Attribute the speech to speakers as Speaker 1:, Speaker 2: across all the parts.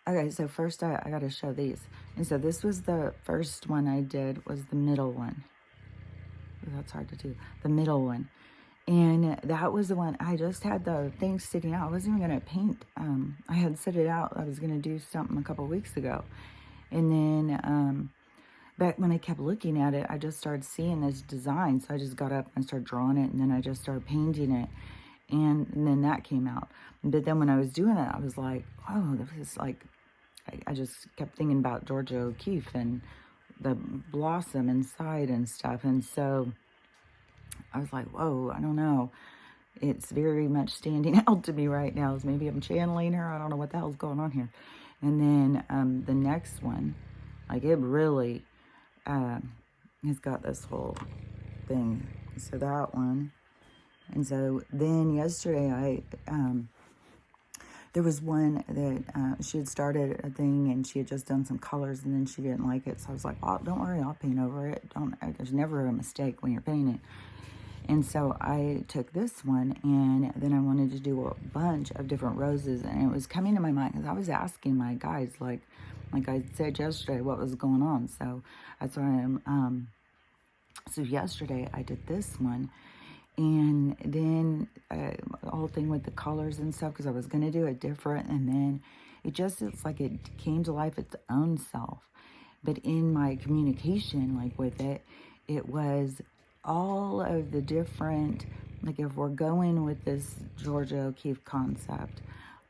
Speaker 1: Okay, so first I got to show these. And so this was the first one I did, was the middle one. Ooh, that's hard to do. The middle one. And that was the one, I just had the thing sitting out. I wasn't even going to paint. I had set it out. I was going to do something a couple weeks ago. And then, but when I kept looking at it, I just started seeing this design. So I just got up and started drawing it. And then I just started painting it. And then that came out. But then when I was doing it, I was like, oh, this is like, I just kept thinking about Georgia O'Keeffe and the blossom inside and stuff. And so I was like, whoa, I don't know. It's very much standing out to me right now. Maybe I'm channeling her. I don't know what the hell's going on here. And then the next one, like it really has got this whole thing. So that one. And so then yesterday there was one that she had started a thing and she had just done some colors and then she didn't like it. So I was like, oh, don't worry, I'll paint over it. There's never a mistake when you're painting. And so I took this one and then I wanted to do a bunch of different roses. And it was coming to my mind because I was asking my guys, like I said yesterday, what was going on. So that's why I'm, so yesterday I did this one. And then the whole thing with the colors and stuff, because I was going to do it different. And then it's like it came to life its own self. But in my communication, like with it, it was all of the different, like if we're going with this Georgia O'Keeffe concept,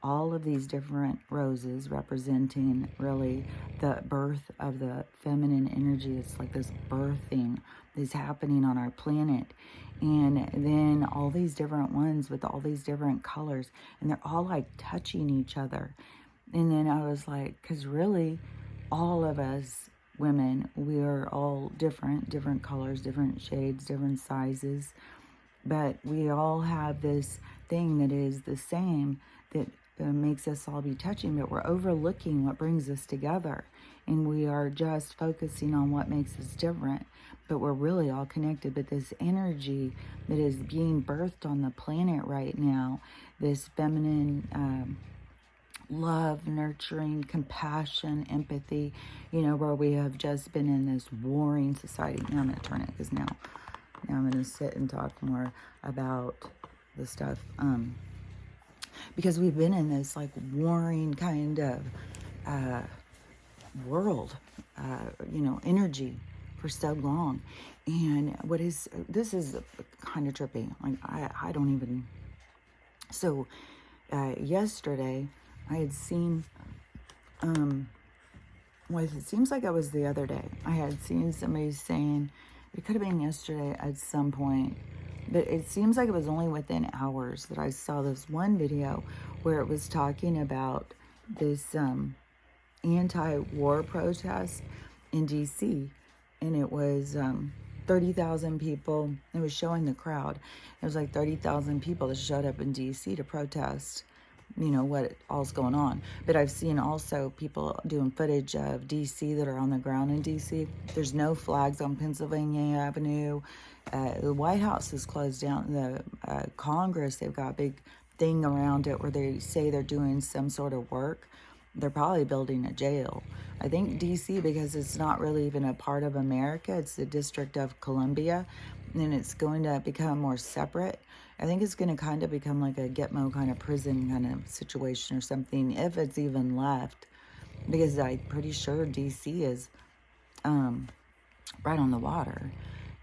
Speaker 1: all of these different roses representing really the birth of the feminine energy. It's like this birthing is happening on our planet. And then all these different ones with all these different colors, and they're all like touching each other. And then I was like, because really all of us women, we are all different colors, different shades, different sizes, but we all have this thing that is the same, that makes us all be touching, but we're overlooking what brings us together, and we are just focusing on what makes us different, but we're really all connected. But this energy that is being birthed on the planet right now, this feminine love, nurturing, compassion, empathy, where we have just been in this warring society. Now I'm going to turn it because now I'm going to sit and talk more about the stuff. Because we've been in this like warring kind of world, energy for so long. And this is kind of trippy. Like I don't even, so yesterday I had seen, it seems like it was the other day, I had seen somebody saying, it could have been yesterday at some point, but it seems like it was only within hours that I saw this one video where it was talking about this anti-war protest in DC, and it was 30,000 people. It was showing the crowd. It was like 30,000 people that showed up in DC to protest, what all's going on. But I've seen also people doing footage of DC that are on the ground in DC. There's no flags on Pennsylvania Avenue. The White House is closed down. The Congress, they've got a big thing around it where they say they're doing some sort of work. They're probably building a jail. I think DC, because it's not really even a part of America, it's the District of Columbia, and it's going to become more separate. I think it's going to kind of become like a Gitmo kind of prison kind of situation or something, if it's even left, because I'm pretty sure DC is right on the water.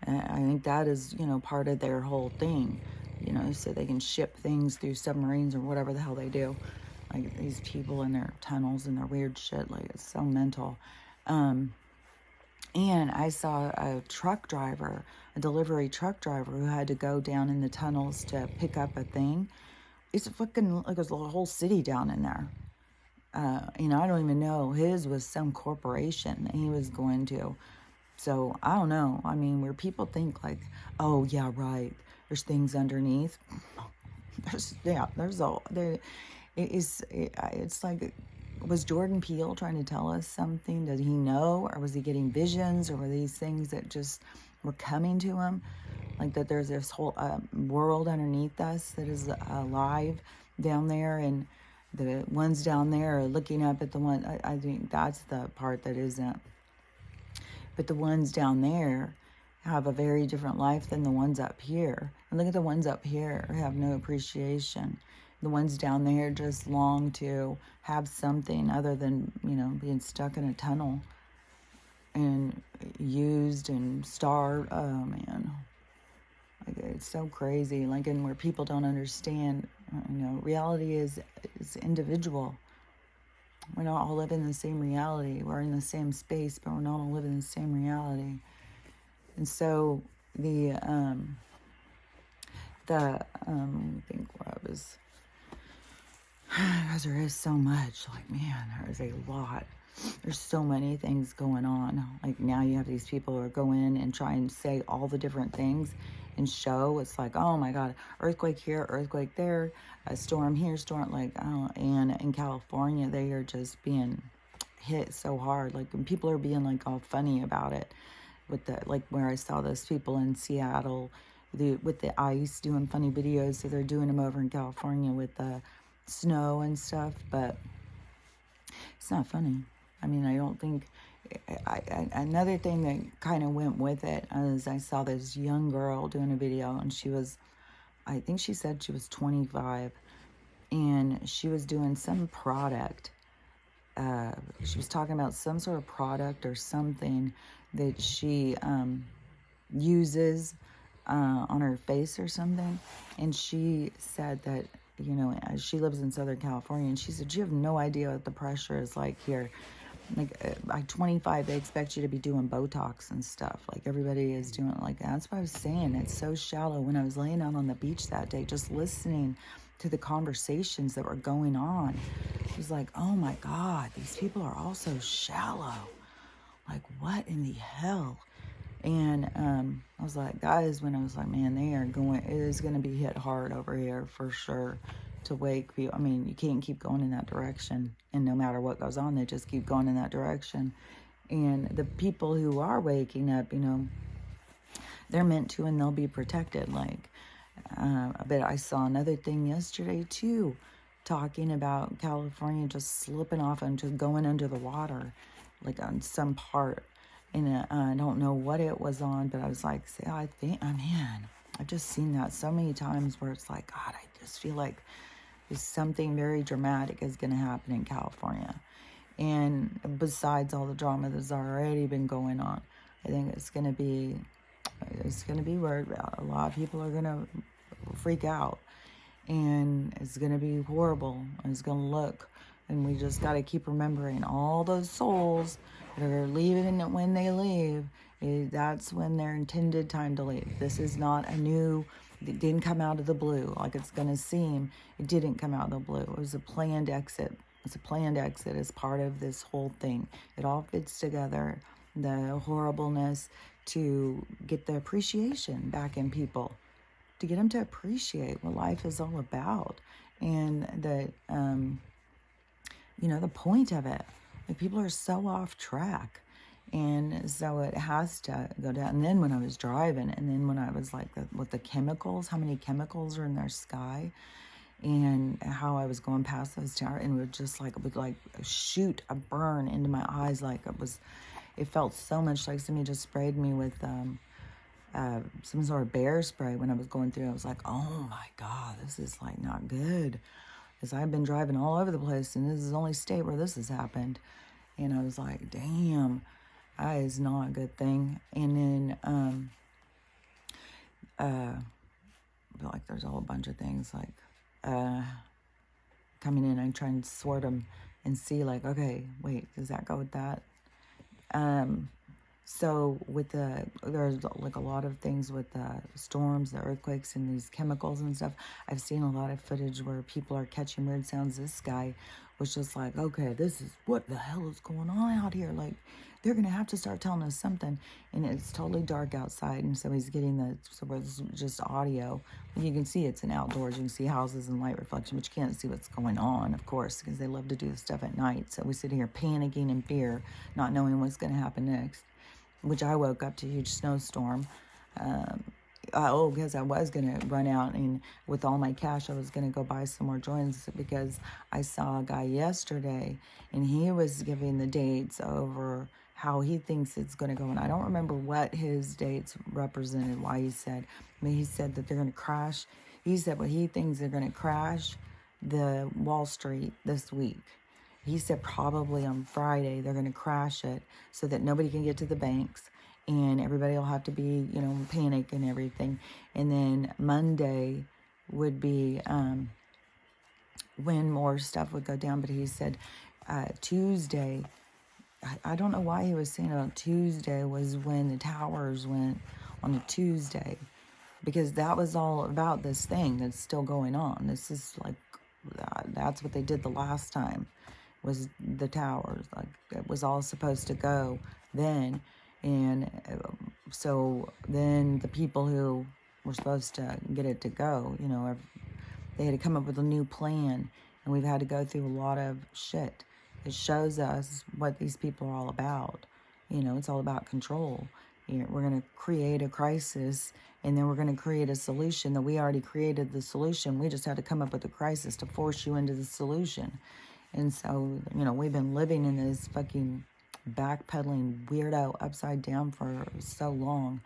Speaker 1: I think that is, part of their whole thing, so they can ship things through submarines or whatever the hell they do. Like these people in their tunnels and their weird shit, like it's so mental. And I saw a delivery truck driver who had to go down in the tunnels to pick up a thing. It's fucking like there's a whole city down in there. I don't even know. His was some corporation that he was going to. So I don't know. I mean, where people think like, oh yeah, right, there's things underneath. It's like, was Jordan Peele trying to tell us something? Did he know, or was he getting visions, or were these things that just were coming to him? Like that there's this whole world underneath us that is alive down there, and The ones down there are looking up at the one. I think that's the part that isn't. But the ones down there have a very different life than the ones up here. And look at the ones up here have no appreciation. The ones down there just long to have something other than, you know, being stuck in a tunnel and used and starved. Oh, man. Like, it's so crazy. Like, and where people don't understand, you know, reality is individual. We're not all living in the same reality. We're in the same space, but we're not all living in the same reality. And so I think where I was, because there is so much, like, man, there is a lot. There's so many things going on. Like, now you have these people who go in and try and say all the different things and show. It's like, oh my God, earthquake here, earthquake there, a storm here, storm, like, oh, and in California, they are just being hit so hard. Like, and people are being like all funny about it. With the, like, where I saw those people in Seattle with the ice doing funny videos. So they're doing them over in California with the snow and stuff, but it's not funny. I mean, I don't think, another thing that kind of went with it is I saw this young girl doing a video, and she was, I think she said she was 25, and she was doing some product. She was talking about some sort of product or something that she uses on her face or something. And she said that, you know, she lives in Southern California, and she said, you have no idea what the pressure is like here. Like, by 25, they expect you to be doing Botox and stuff. Like, everybody is doing it like that. That's what I was saying. It's so shallow. When I was laying out on the beach that day, just listening to the conversations that were going on, it was like, oh my God, these people are all so shallow. Like, what in the hell? And I was like, guys, when I was like, man, they are going, it is going to be hit hard over here for sure to wake people. I mean, you can't keep going in that direction. And no matter what goes on, they just keep going in that direction. And the people who are waking up, you know, they're meant to, and they'll be protected. Like, but I saw another thing yesterday too, talking about California just slipping off and just going under the water, like on some part. And I don't know what it was on, but I was like, see, I think, oh man, I've just seen that so many times where it's like, God, I just feel like there's something very dramatic is going to happen in California. And besides all the drama that's already been going on, I think it's going to be where a lot of people are going to freak out. And it's going to be horrible. And it's going to look, and we just got to keep remembering all those souls that are leaving, and when they leave, that's when their intended time to leave. This is not a new, it didn't come out of the blue like it's going to seem. It didn't come out of the blue. It was a planned exit. It's a planned exit as part of this whole thing. It all fits together. The horribleness to get the appreciation back in people, to get them to appreciate what life is all about, and that, you know, the point of it. Like, people are so off track, and so it has to go down. And then when I was driving, and then when I was like, with the chemicals, how many chemicals are in their sky, and how I was going past those towers, and it would like shoot a burn into my eyes. Like, it felt so much like somebody just sprayed me with some sort of bear spray when I was going through. I was like, oh my God, this is like not good. Because I've been driving all over the place, and this is the only state where this has happened. And I was like, damn, that is not a good thing. And then, I feel like there's a whole bunch of things like coming in and trying to sort them and see, like, okay, wait, does that go with that? So with there's like a lot of things with the storms, the earthquakes, and these chemicals and stuff. I've seen a lot of footage where people are catching weird sounds. This guy was just like, okay, this is, what the hell is going on out here? Like, they're going to have to start telling us something. And it's totally dark outside. And so he's getting so it's just audio. You can see it's an outdoors. You can see houses and light reflection, but you can't see what's going on, of course, because they love to do this stuff at night. So we sit here panicking in fear, not knowing what's going to happen next. Which I woke up to a huge snowstorm. Oh, because I was going to run out and with all my cash, I was going to go buy some more joints because I saw a guy yesterday and he was giving the dates over how he thinks it's going to go. And I don't remember what his dates represented, why he said. I mean, he said that they're going to crash. He said what he thinks they're going to crash the Wall Street this week. He said probably on Friday they're going to crash it so that nobody can get to the banks and everybody will have to be, you know, panic and everything. And then Monday would be when more stuff would go down. But he said Tuesday, I don't know why he was saying on Tuesday was when the towers went on a Tuesday, because that was all about this thing that's still going on. This is like, that's what they did the last time, was the towers. Like, it was all supposed to go then. And so then the people who were supposed to get it to go, you know, they had to come up with a new plan. And we've had to go through a lot of shit. It shows us what these people are all about. You know, it's all about control. You know, we're going to create a crisis, and then we're going to create a solution that we already created the solution. We just had to come up with a crisis to force you into the solution. And so, you know, we've been living in this fucking backpedaling weirdo upside down for so long.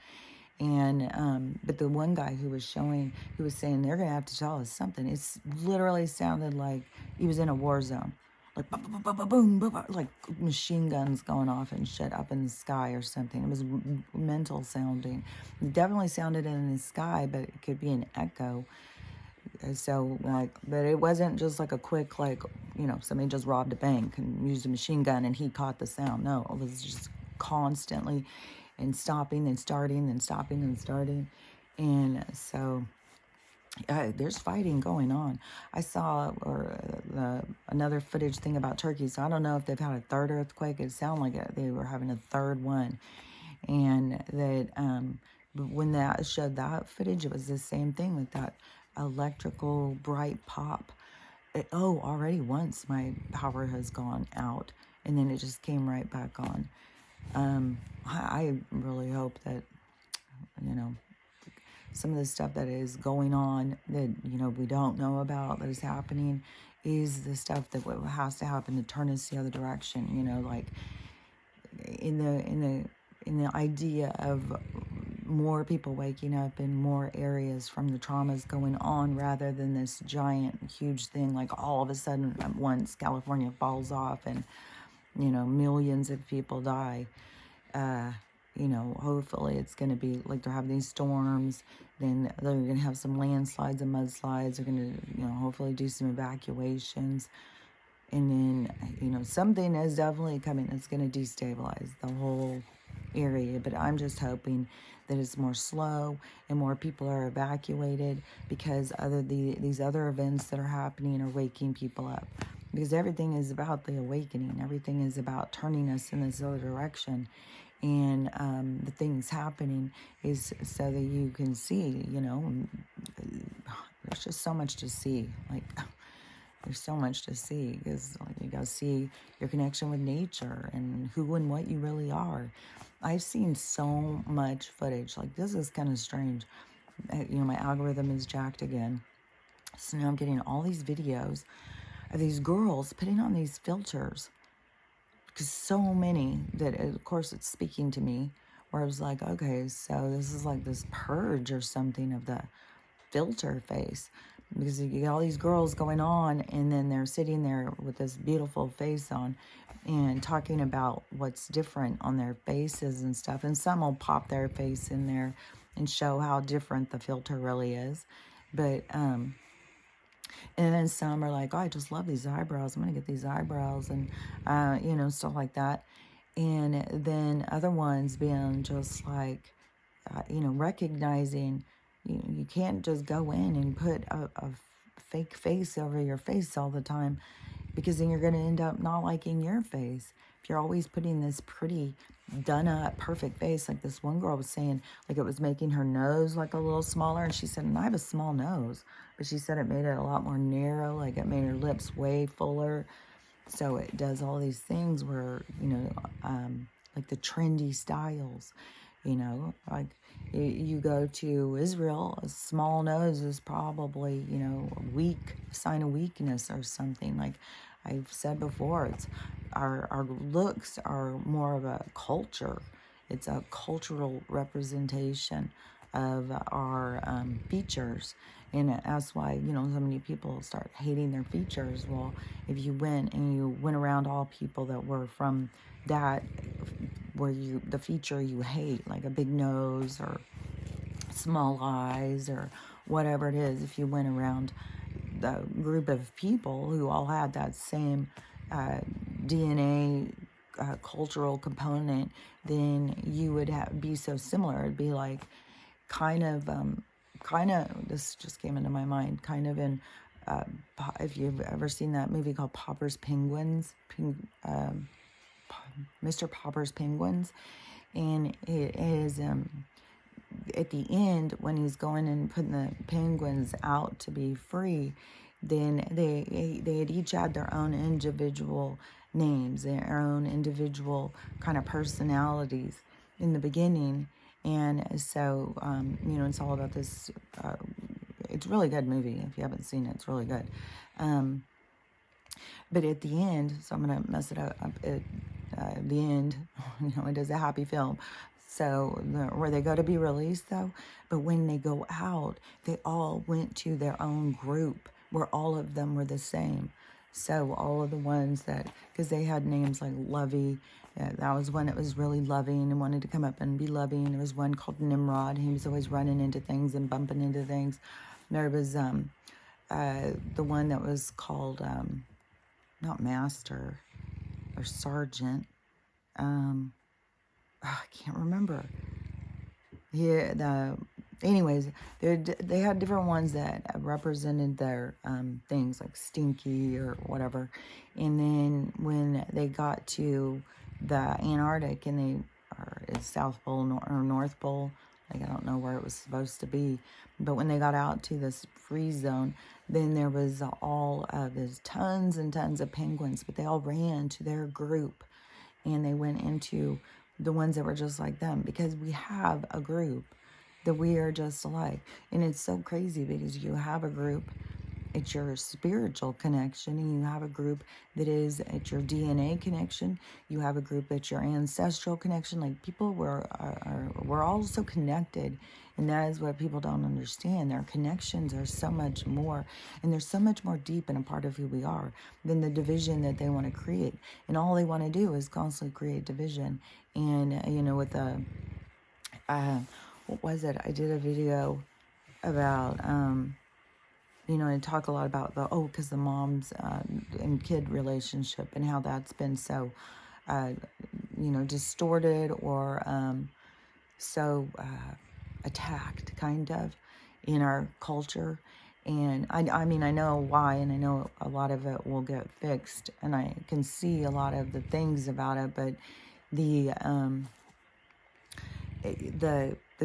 Speaker 1: And but the one guy who was showing, he was saying they're gonna have to tell us something. It's literally sounded like he was in a war zone, like boom, boom, boom, boom, like machine guns going off and shit up in the sky or something. It was mental sounding. It definitely sounded in the sky, but it could be an echo. So, like, but it wasn't just like a quick, like, you know, somebody just robbed a bank and used a machine gun and he caught the sound. No, it was just constantly and stopping and starting and stopping and starting. And so there's fighting going on. I saw another footage thing about Turkey. So I don't know if they've had a third earthquake. It sounded like they were having a third one. And that when that showed that footage, it was the same thing with that electrical bright pop. Already once my power has gone out, and then it just came right back on. I really hope that, you know, some of the stuff that is going on that, you know, we don't know about that is happening is the stuff that has to happen to turn us the other direction. You know, like in the idea of more people waking up in more areas from the traumas going on, rather than this giant huge thing like all of a sudden at once California falls off and, you know, millions of people die. You know, hopefully it's going to be like they're having these storms, then they're going to have some landslides and mudslides. They're going to, you know, hopefully do some evacuations. And then, you know, something is definitely coming that's going to destabilize the whole area. But I'm just hoping that it's more slow and more people are evacuated, because these other events that are happening are waking people up. Because everything is about the awakening. Everything is about turning us in this other direction. And the things happening is so that you can see, you know, there's just so much to see. Like, there's so much to see, because like, you got to see your connection with nature and who and what you really are. I've seen so much footage. Like, this is kind of strange. You know, my algorithm is jacked again. So now I'm getting all these videos of these girls putting on these filters. Because so many that, of course, it's speaking to me, where I was like, okay, so this is like this purge or something of the filter face. Because you get all these girls going on, and then they're sitting there with this beautiful face on and talking about what's different on their faces and stuff. And some will pop their face in there and show how different the filter really is. But, and then some are like, oh, I just love these eyebrows. I'm going to get these eyebrows and, you know, stuff like that. And then other ones being just like, you know, recognizing you can't just go in and put a fake face over your face all the time, because then you're going to end up not liking your face. If you're always putting this pretty done up perfect face, like this one girl was saying, like it was making her nose like a little smaller, and she said, and I have a small nose, but she said it made it a lot more narrow, like it made her lips way fuller. So it does all these things where, you know, like the trendy styles. You know, like you go to Israel, a small nose is probably, you know, a weak sign of weakness or something. Like I've said before, it's our looks are more of a culture. It's a cultural representation of our features. And that's why, you know, so many people start hating their features. Well, if you went and you went around all people that were from that, where you, the feature you hate, like a big nose or small eyes or whatever it is, if you went around the group of people who all had that same DNA cultural component, then you would be so similar. It'd be like kind of, this just came into my mind, kind of in, if you've ever seen that movie called Popper's Penguins, Mr. Popper's Penguins, and it is, at the end, when he's going and putting the penguins out to be free, then they had each had their own individual names, their own individual kind of personalities in the beginning. And so, you know, it's all about this. It's a really good movie. If you haven't seen it, it's really good. But at the end, so I'm going to mess it up. At the end, you know, it is a happy film. So where they go to be released, though, but when they go out, they all went to their own group where all of them were the same. So all of the ones that, because they had names like Lovey, that was one that was really loving and wanted to come up and be loving. There was one called Nimrod. He was always running into things and bumping into things. There was the one that was called not Master or Sergeant. I can't remember. Yeah, anyways, they had different ones that represented their things, like Stinky or whatever. And then when they got to the Antarctic and or South Pole or North Pole, like I don't know where it was supposed to be, but when they got out to this freeze zone, then there was all of this tons and tons of penguins, but they all ran to their group and they went into the ones that were just like them, because we have a group that we are just alike. And it's so crazy because you have a group, it's your spiritual connection, and you have a group that is at your DNA connection. You have a group that's your ancestral connection. Like people we're all so connected, and that is what people don't understand. Their connections are so much more, and they're so much more deep and a part of who we are than the division that they want to create. And all they want to do is constantly create division. And you know, with the what was it? I did a video about you know, I talk a lot about because the mom's and kid relationship and how that's been so, you know, distorted or so attacked, kind of, in our culture. And I mean, I know why, and I know a lot of it will get fixed, and I can see a lot of the things about it, but the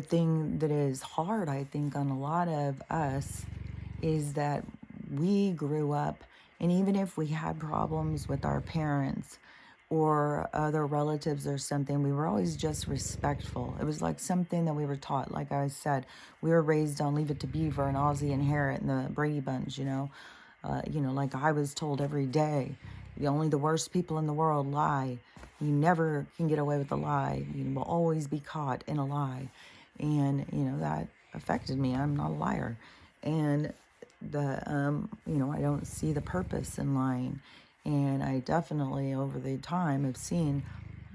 Speaker 1: thing that is hard, I think, on a lot of us is that we grew up, and even if we had problems with our parents or other relatives or something, we were always just respectful. It was like something that we were taught. Like I said, we were raised on Leave It to Beaver and Ozzie and Harriet and the Brady Bunch, you know. You know, like I was told every day, only the worst people in the world lie. You never can get away with a lie. You will always be caught in a lie. And, you know, that affected me. I'm not a liar. And you know, I don't see the purpose in lying. And I definitely, over the time, have seen,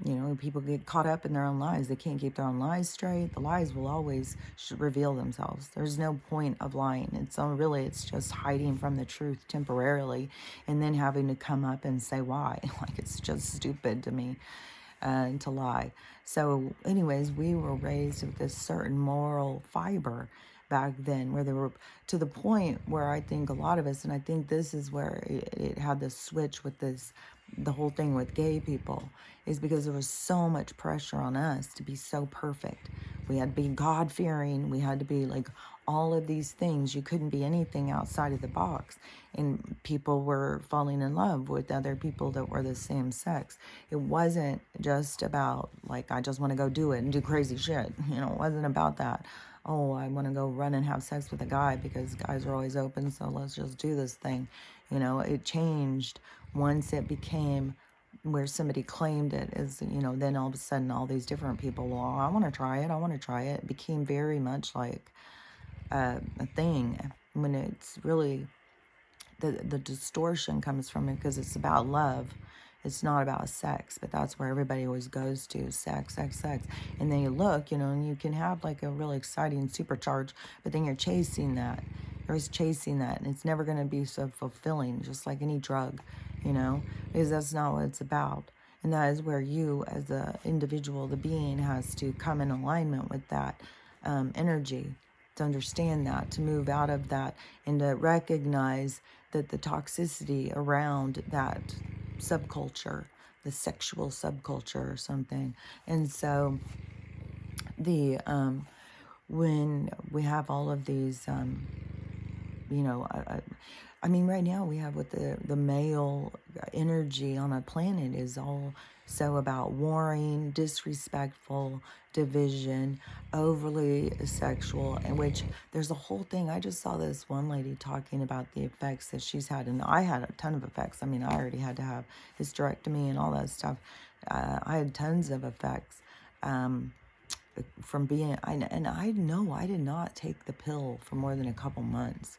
Speaker 1: you know, people get caught up in their own lies. They can't keep their own lies straight. The lies will always reveal themselves. There's no point of lying. It's just hiding from the truth temporarily and then having to come up and say why. Like, it's just stupid to me to lie. So anyways, we were raised with this certain moral fiber back then, where they were to the point where I think a lot of us, and I think this is where it had the switch with the whole thing with gay people, is because there was so much pressure on us to be so perfect. We had to be God-fearing. We had to be like all of these things. You couldn't be anything outside of the box. And people were falling in love with other people that were the same sex. It wasn't just about like, I just want to go do it and do crazy shit. You know, it wasn't about that. Oh, I want to go run and have sex with a guy because guys are always open, so let's just do this thing. You know, it changed once it became where somebody claimed it as, you know, then all of a sudden all these different people, well, I want to try it, I want to try it. It became very much like a thing when it's really, the distortion comes from it because it's about love. It's not about sex, but that's where everybody always goes to, sex, sex, sex. And then you look, you know, and you can have like a really exciting supercharge, but then you're chasing that. You're always chasing that, and it's never going to be so fulfilling, just like any drug, you know, because that's not what it's about. And that is where you, as the individual, the being, has to come in alignment with that energy, to understand that, to move out of that, and to recognize that the toxicity around that subculture, the sexual subculture or something. And so the when we have all of these you know, I mean, right now we have with the male energy on a planet is all so about warring, disrespectful, division, overly sexual, in which there's a whole thing. I just saw this one lady talking about the effects that she's had, and I had a ton of effects. I mean, I already had to have hysterectomy and all that stuff. I had tons of effects. From being, and I know I did not take the pill for more than a couple months,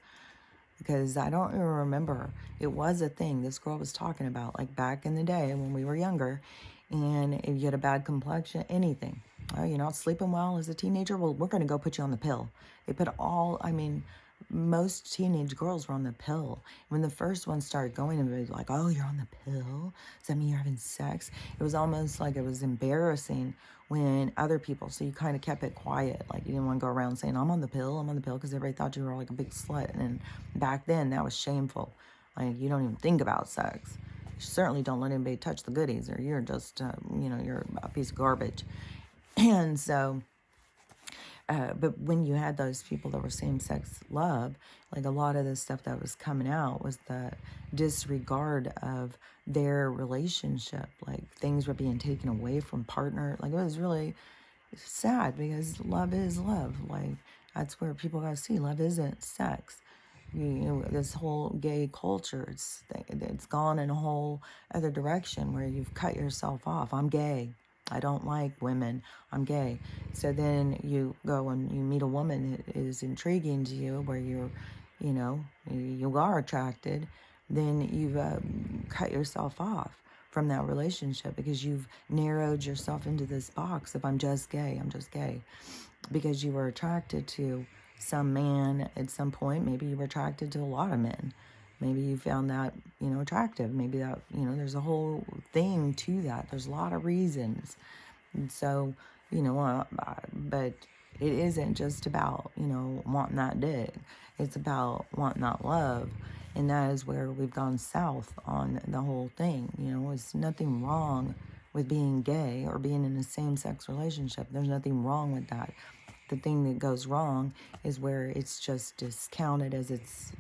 Speaker 1: because I don't even remember. It was a thing this girl was talking about, like back in the day when we were younger, and if you had a bad complexion, anything. Oh, you're not sleeping well as a teenager? Well, we're going to go put you on the pill. They put all, I mean, most teenage girls were on the pill. When the first one started going, everybody was like, oh, you're on the pill? Does that mean you're having sex? It was almost like it was embarrassing when other people, so you kind of kept it quiet. Like you didn't want to go around saying, I'm on the pill, because everybody thought you were like a big slut. And back then, that was shameful. Like you don't even think about sex. You certainly don't let anybody touch the goodies, or you're just, you know, you're a piece of garbage. And so, but when you had those people that were same-sex love, like a lot of the stuff that was coming out was the disregard of their relationship. Like things were being taken away from partner. Like it was really sad, because love is love. Like that's where people got to see love isn't sex. You know, this whole gay culture, it's gone in a whole other direction where you've cut yourself off. I'm gay. I don't like women. I'm gay. So then you go and you meet a woman that is intriguing to you, where you're, you know, you are attracted. Then you've cut yourself off from that relationship, because you've narrowed yourself into this box of I'm just gay, I'm just gay. Because you were attracted to some man at some point. Maybe you were attracted to a lot of men. Maybe you found that, you know, attractive. Maybe that, you know, there's a whole thing to that. There's a lot of reasons. And so, you know, but it isn't just about, you know, wanting that dick. It's about wanting that love. And that is where we've gone south on the whole thing. You know, it's nothing wrong with being gay or being in a same-sex relationship. There's nothing wrong with that. The thing that goes wrong is where it's just discounted as it's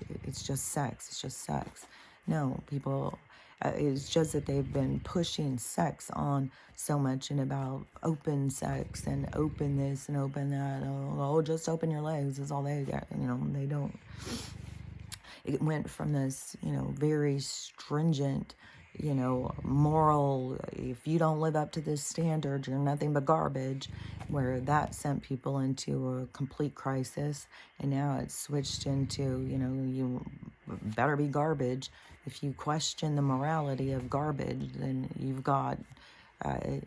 Speaker 1: just sex. It's just sex. No, people, it's just that they've been pushing sex on so much, and about open sex and open this and open that. Oh, just open your legs is all they get. You know, they don't. It went from this, you know, very stringent, you know, moral, if you don't live up to this standard, you're nothing but garbage, where that sent people into a complete crisis. And now it's switched into, you know, you better be garbage. If you question the morality of garbage, then you've got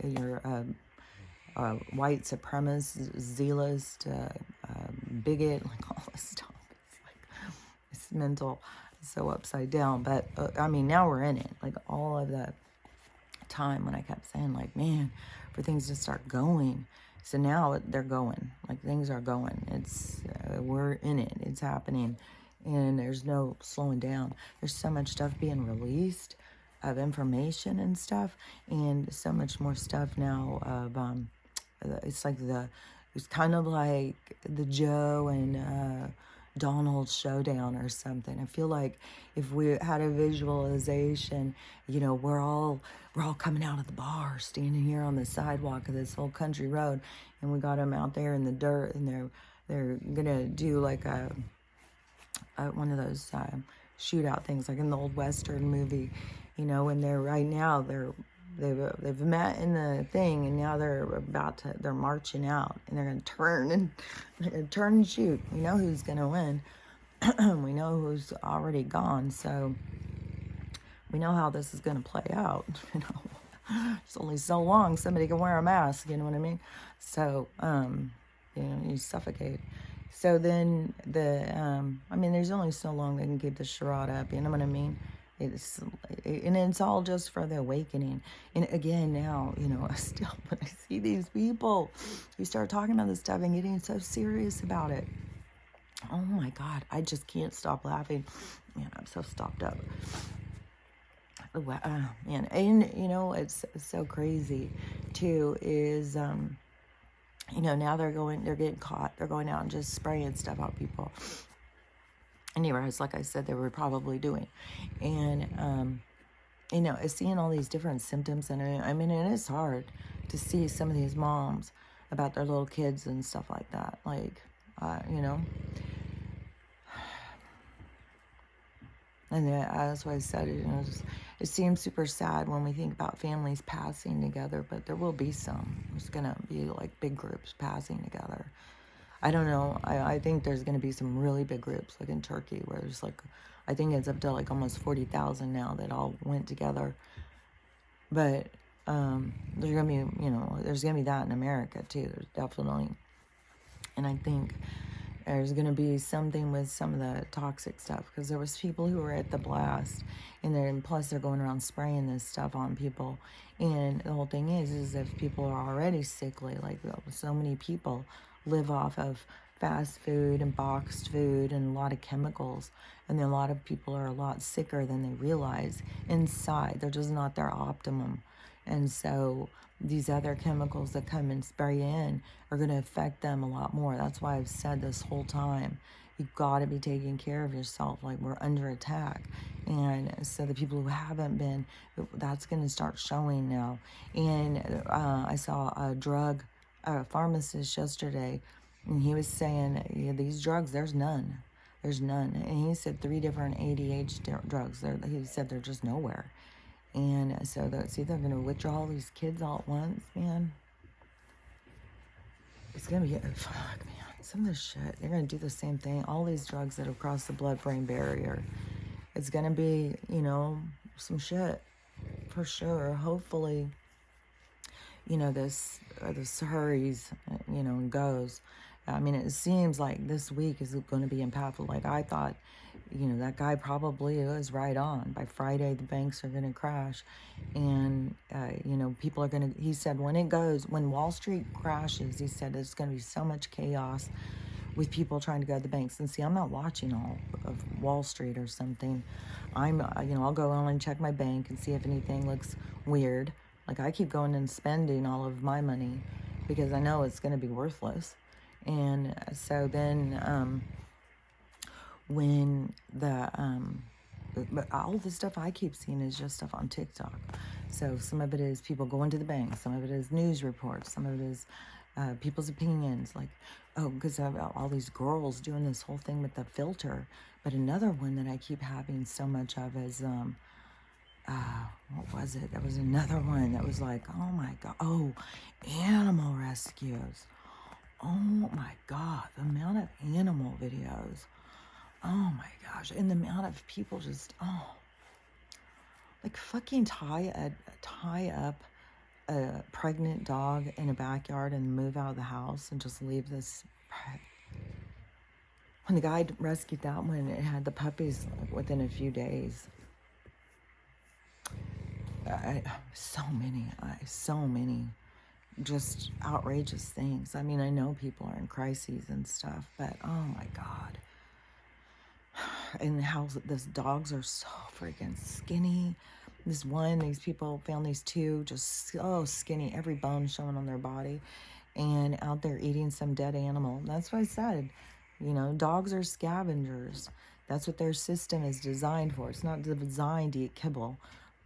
Speaker 1: your white supremacist, zealous, bigot, like all this stuff. It's mental, so upside down. But I mean, now we're in it. Like all of that time when I kept saying, like, man, for things to start going. So now they're going. Like things are going. It's we're in it. It's happening, and there's no slowing down. There's so much stuff being released of information and stuff, and so much more stuff now of it's like the was kind of like the Joe and Donald showdown or something. I feel like if we had a visualization, you know, we're all coming out of the bar, standing here on the sidewalk of this old country road, and we got them out there in the dirt, and they're gonna do like a one of those shootout things, like in the old Western movie, you know, and they've met in the thing, and now they're marching out, and they're gonna turn and shoot. We know who's gonna win. We know who's already gone, so we know how this is gonna play out. You know, it's only so long somebody can wear a mask. You know what I mean? So you know, you suffocate. So then I mean, there's only so long they can keep the charade up. You know what I mean? And it's all just for the awakening. And again, now, you know, still when I see these people, you start talking about this stuff and getting so serious about it. Oh my God, I just can't stop laughing. Man, I'm so stopped up. And you know, it's so crazy too, is you know, now they're getting caught. They're going out and just spraying stuff on people. Anyways, like I said, they were probably doing. And, you know, seeing all these different symptoms. And I mean, it is hard to see some of these moms about their little kids and stuff like that. Like, you know. And that's why I said it, you know, it seems super sad when we think about families passing together, but there will be some. There's going to be like big groups passing together. I don't know. I think there's going to be some really big groups, like in Turkey, where there's like, I think it's up to like almost 40,000 now that all went together. But there's going to be, you know, there's going to be that in America too. There's definitely. And I think there's going to be something with some of the toxic stuff, because there was people who were at the blast, and plus they're going around spraying this stuff on people. And the whole thing is if people are already sickly, like so many people live off of fast food and boxed food and a lot of chemicals, and then a lot of people are a lot sicker than they realize inside. They're just not their optimum. And so these other chemicals that come and spray in are going to affect them a lot more. That's why I've said this whole time, you've got to be taking care of yourself. Like, we're under attack. And so the people who haven't been, that's going to start showing now. And I saw a pharmacist yesterday, and he was saying, yeah, these drugs, there's none. There's none. And he said 3 different ADHD drugs. He said they're just nowhere. And so they're going to withdraw all these kids all at once, man. It's going to be, fuck, man. Some of this shit, they're going to do the same thing. All these drugs that have crossed the blood-brain barrier. It's going to be, you know, some shit for sure. Hopefully, you know, this hurries, you know, and goes. I mean, it seems like this week is going to be impactful. Like, I thought, you know, that guy probably was right on. By Friday, the banks are going to crash. And, you know, people are going to, he said, when Wall Street crashes, he said, there's going to be so much chaos with people trying to go to the banks. And see, I'm not watching all of Wall Street or something. You know, I'll go on and check my bank and see if anything looks weird. Like, I keep going and spending all of my money because I know it's going to be worthless. And so then, when but all the stuff I keep seeing is just stuff on TikTok. So some of it is people going to the bank, some of it is news reports, some of it is people's opinions, like, oh, because all these girls doing this whole thing with the filter. But another one that I keep having so much of is what was it? There was another one that was like, oh my God, animal rescues. Oh my God, the amount of animal videos. Oh my gosh, and the amount of people just, like fucking tie up a pregnant dog in a backyard and move out of the house and just leave this. When the guy rescued that one, it had the puppies within a few days. So many just outrageous things. I mean, I know people are in crises and stuff, but oh my God. And how those dogs are so freaking skinny. These people found these 2 just so skinny, every bone showing on their body. and out there eating some dead animal. That's what I said. You know, dogs are scavengers. That's what their system is designed for. It's not designed to eat kibble.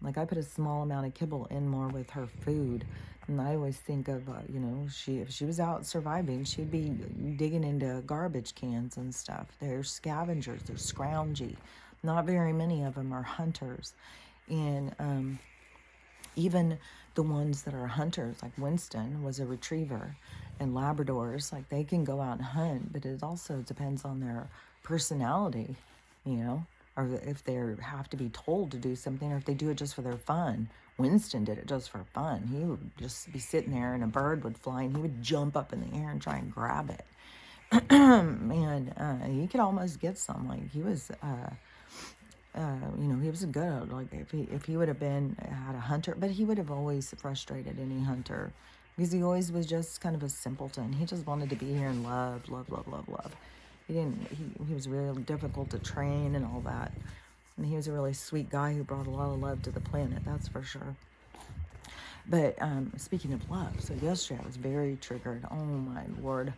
Speaker 1: Like, I put a small amount of kibble in more with her food. And I always think of, you know, if she was out surviving, she'd be digging into garbage cans and stuff. They're scavengers. They're scroungy. Not very many of them are hunters. And even the ones that are hunters, like Winston was a retriever, and Labradors, like, they can go out and hunt, but it also depends on their personality, you know, or if they have to be told to do something, or if they do it just for their fun. Winston did it just for fun. He would just be sitting there and a bird would fly and he would jump up in the air and try and grab it. And he could almost get some. Like, he was you know, he was good. Like, if he would have had a hunter, but he would have always frustrated any hunter, because he always was just kind of a simpleton. He just wanted to be here and love. He was really difficult to train and all that. And he was a really sweet guy who brought a lot of love to the planet, that's for sure. But speaking of love, so yesterday I was very triggered. Oh my Lord.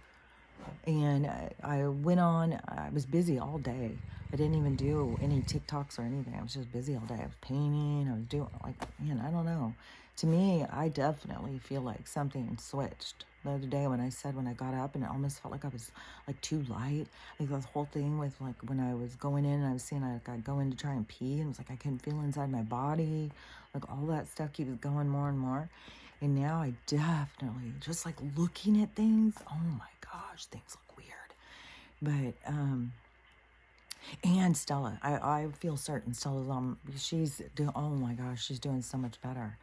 Speaker 1: And I went on, I was busy all day. I didn't even do any TikToks or anything. I was just busy all day. I was painting, I was doing, like, man, I don't know. To me, I definitely feel like something switched. The other day when I got up, and it almost felt like I was, like, too light. Like, the whole thing with, like, when I was going in and I was seeing, like, I'd go in to try and pee, and it was like I couldn't feel inside my body. Like, all that stuff keeps going more and more. And now I definitely, just like looking at things, oh my gosh, things look weird. But, and Stella, I feel certain Stella's oh my gosh, she's doing so much better.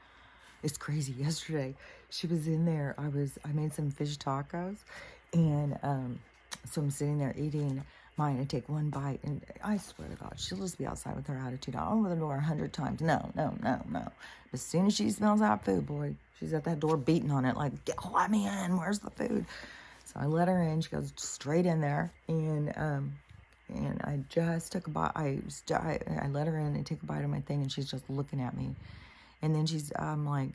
Speaker 1: It's crazy. Yesterday, she was in there. I made some fish tacos, and so I'm sitting there eating mine. I take one bite, and I swear to God, she'll just be outside with her attitude. I'll open the door 100 times. No. As soon as she smells that food, boy, she's at that door beating on it like, let me in. Where's the food? So I let her in. She goes straight in there, and I just took a bite. I let her in and take a bite of my thing, and she's just looking at me. And then I'm like,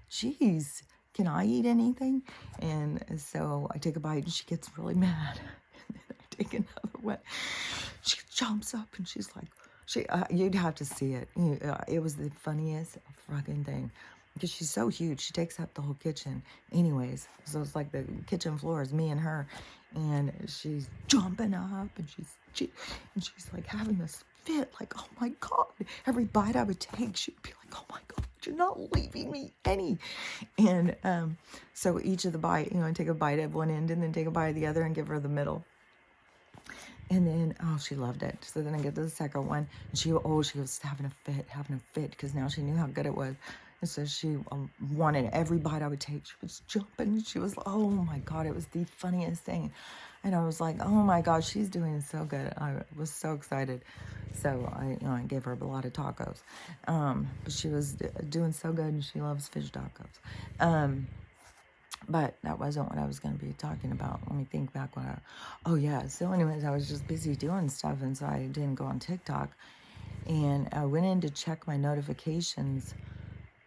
Speaker 1: geez, can I eat anything? And so I take a bite, and she gets really mad. And then I take another one. She jumps up, and she's like, you'd have to see it. It was the funniest fucking thing. Because she's so huge. She takes up the whole kitchen. Anyways, so it's like the kitchen floor is me and her. And she's jumping up, and she's like having this fit, like, oh my God. Every bite I would take, she'd be like, oh my God, you're not leaving me any. And so each of the bite, I take a bite at one end and then take a bite at the other and give her the middle. And then, she loved it. So then I get to the second one, and she was having a fit, because now she knew how good it was. And so she wanted every bite I would take. She was jumping. She was, oh my God, it was the funniest thing. And I was like, oh my God, she's doing so good. I was so excited. So I gave her a lot of tacos. But she was doing so good, and she loves fish tacos. But that wasn't what I was going to be talking about. Let me think back so anyways, I was just busy doing stuff, and so I didn't go on TikTok. And I went in to check my notifications,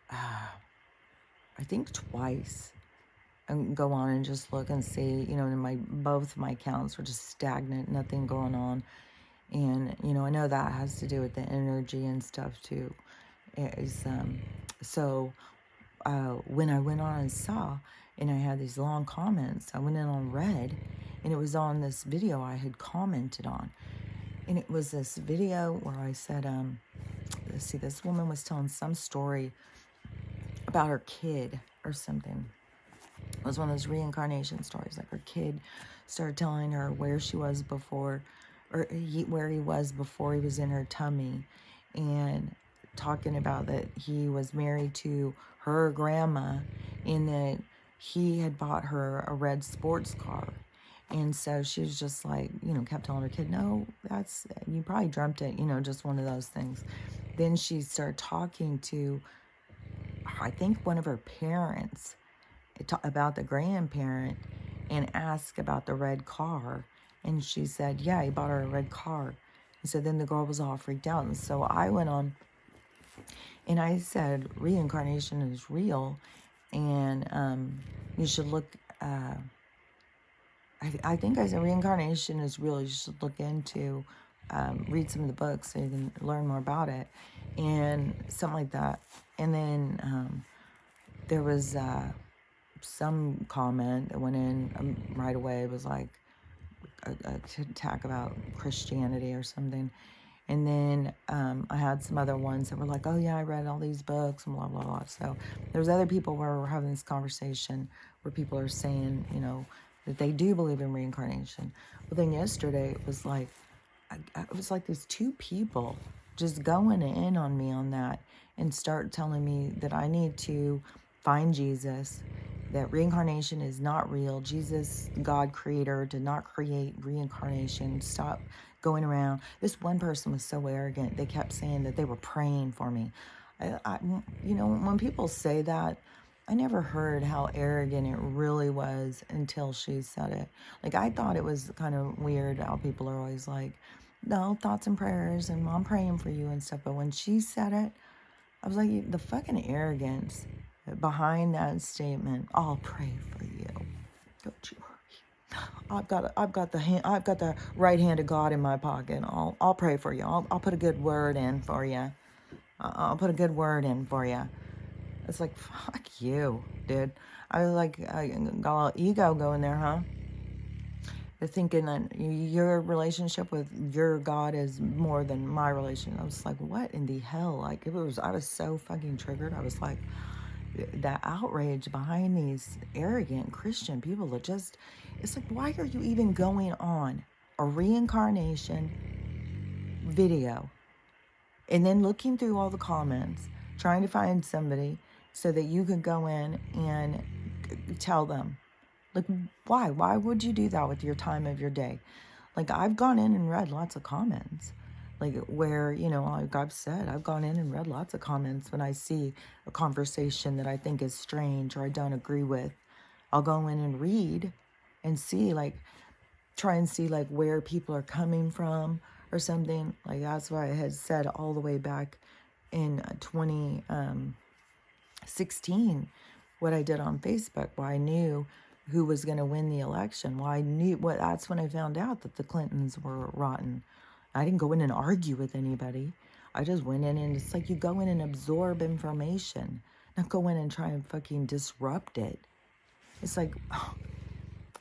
Speaker 1: I think twice, and go on and just look and see, both my accounts were just stagnant, nothing going on. And, I know that has to do with the energy and stuff too. So when I went on and saw, and I had these long comments, I went in on read, and it was on this video I had commented on. And it was this video where I said, this woman was telling some story about her kid or something. It was one of those reincarnation stories. Like, her kid started telling her where she was before, or where he was before he was in her tummy, and talking about that he was married to her grandma, and that he had bought her a red sports car. And so she was just like, kept telling her kid, no, you probably dreamt it, just one of those things. Then she started talking to, I think, one of her parents about the grandparent, and asked about the red car. And she said, yeah, he bought her a red car. And so then the girl was all freaked out. And so I went on, and I said, reincarnation is real, and you should look I think I said reincarnation is real. You should look into, read some of the books so you can learn more about it, and something like that. And then there was some comment that went in right away. It was like a attack about Christianity or something. And then I had some other ones that were like, oh yeah, I read all these books and blah, blah, blah. So there's other people where we're having this conversation where people are saying, that they do believe in reincarnation. But then yesterday it was like, it was like these two people just going in on me on that and start telling me that I need to find Jesus, that reincarnation is not real. Jesus, God creator, did not create reincarnation. Stop going around. This one person was so arrogant. They kept saying that they were praying for me. When people say that, I never heard how arrogant it really was until she said it. Like, I thought it was kind of weird how people are always like, no, thoughts and prayers, and I'm praying for you and stuff. But when she said it, I was like, the fucking arrogance behind that statement. I'll pray for you. Don't you worry. I've got the right hand of God in my pocket. I'll pray for you. I'll put a good word in for you. I'll put a good word in for you. It's like, fuck you, dude. I was like, I got a little ego going there, huh? They're thinking that your relationship with your God is more than my relationship. I was like, what in the hell? Like, I was so fucking triggered. I was like, that outrage behind these arrogant Christian people that just, it's like, why are you even going on a reincarnation video and then looking through all the comments, trying to find somebody so that you could go in and tell them? Like, why? Why would you do that with your time of your day? Like, I've gone in and read lots of comments. Like, where, like I've said, I've gone in and read lots of comments when I see a conversation that I think is strange or I don't agree with. I'll go in and read and see, like, try and see, like, where people are coming from or something. Like, that's why I had said all the way back in 2016 what I did on Facebook, why I knew who was going to win the election. Well, that's when I found out that the Clintons were rotten. I didn't go in and argue with anybody. I just went in and it's like you go in and absorb information, not go in and try and fucking disrupt it. It's like,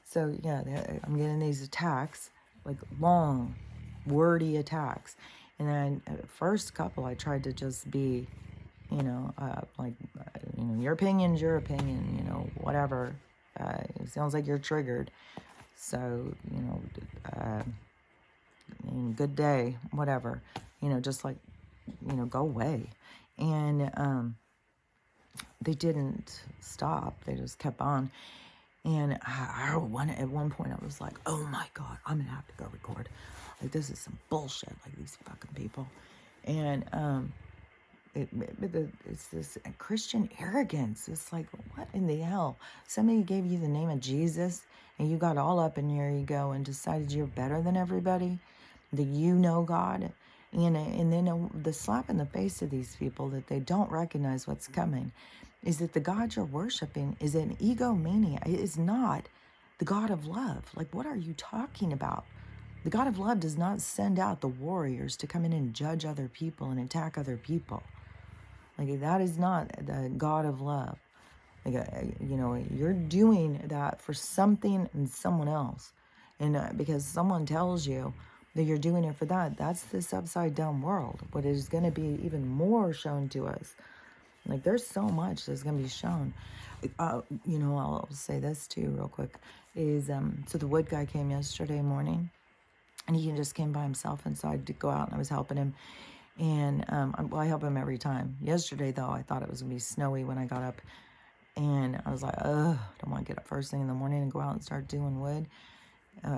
Speaker 1: so yeah, I'm getting these attacks, like long, wordy attacks. And then at the first couple, I tried to just be, your opinion's your opinion, whatever. It sounds like you're triggered. So, good day, whatever. Just like, go away. And they didn't stop. They just kept on. And at one point, I was like, oh my God, I'm going to have to go record. Like, this is some bullshit, like these fucking people. And it's this Christian arrogance. It's like, what in the hell? Somebody gave you the name of Jesus and you got all up in your ego and decided you're better than everybody, that you know God. And then the slap in the face of these people that they don't recognize what's coming is that the God you're worshiping is an egomaniac. It is not the God of love. Like, what are you talking about? The God of love does not send out the warriors to come in and judge other people and attack other people. Like, that is not the God of love. Like, you're doing that for something and someone else. And because someone tells you that you're doing it for that, that's this upside down world. What is going to be even more shown to us. Like, there's so much that's going to be shown. I'll say this too real quick. Is, so the wood guy came yesterday morning. And he just came by himself. And so I did go out and I was helping him. And, I help him every time. Yesterday, though, I thought it was going to be snowy when I got up. And I was like, ugh, don't want to get up first thing in the morning and go out and start doing wood.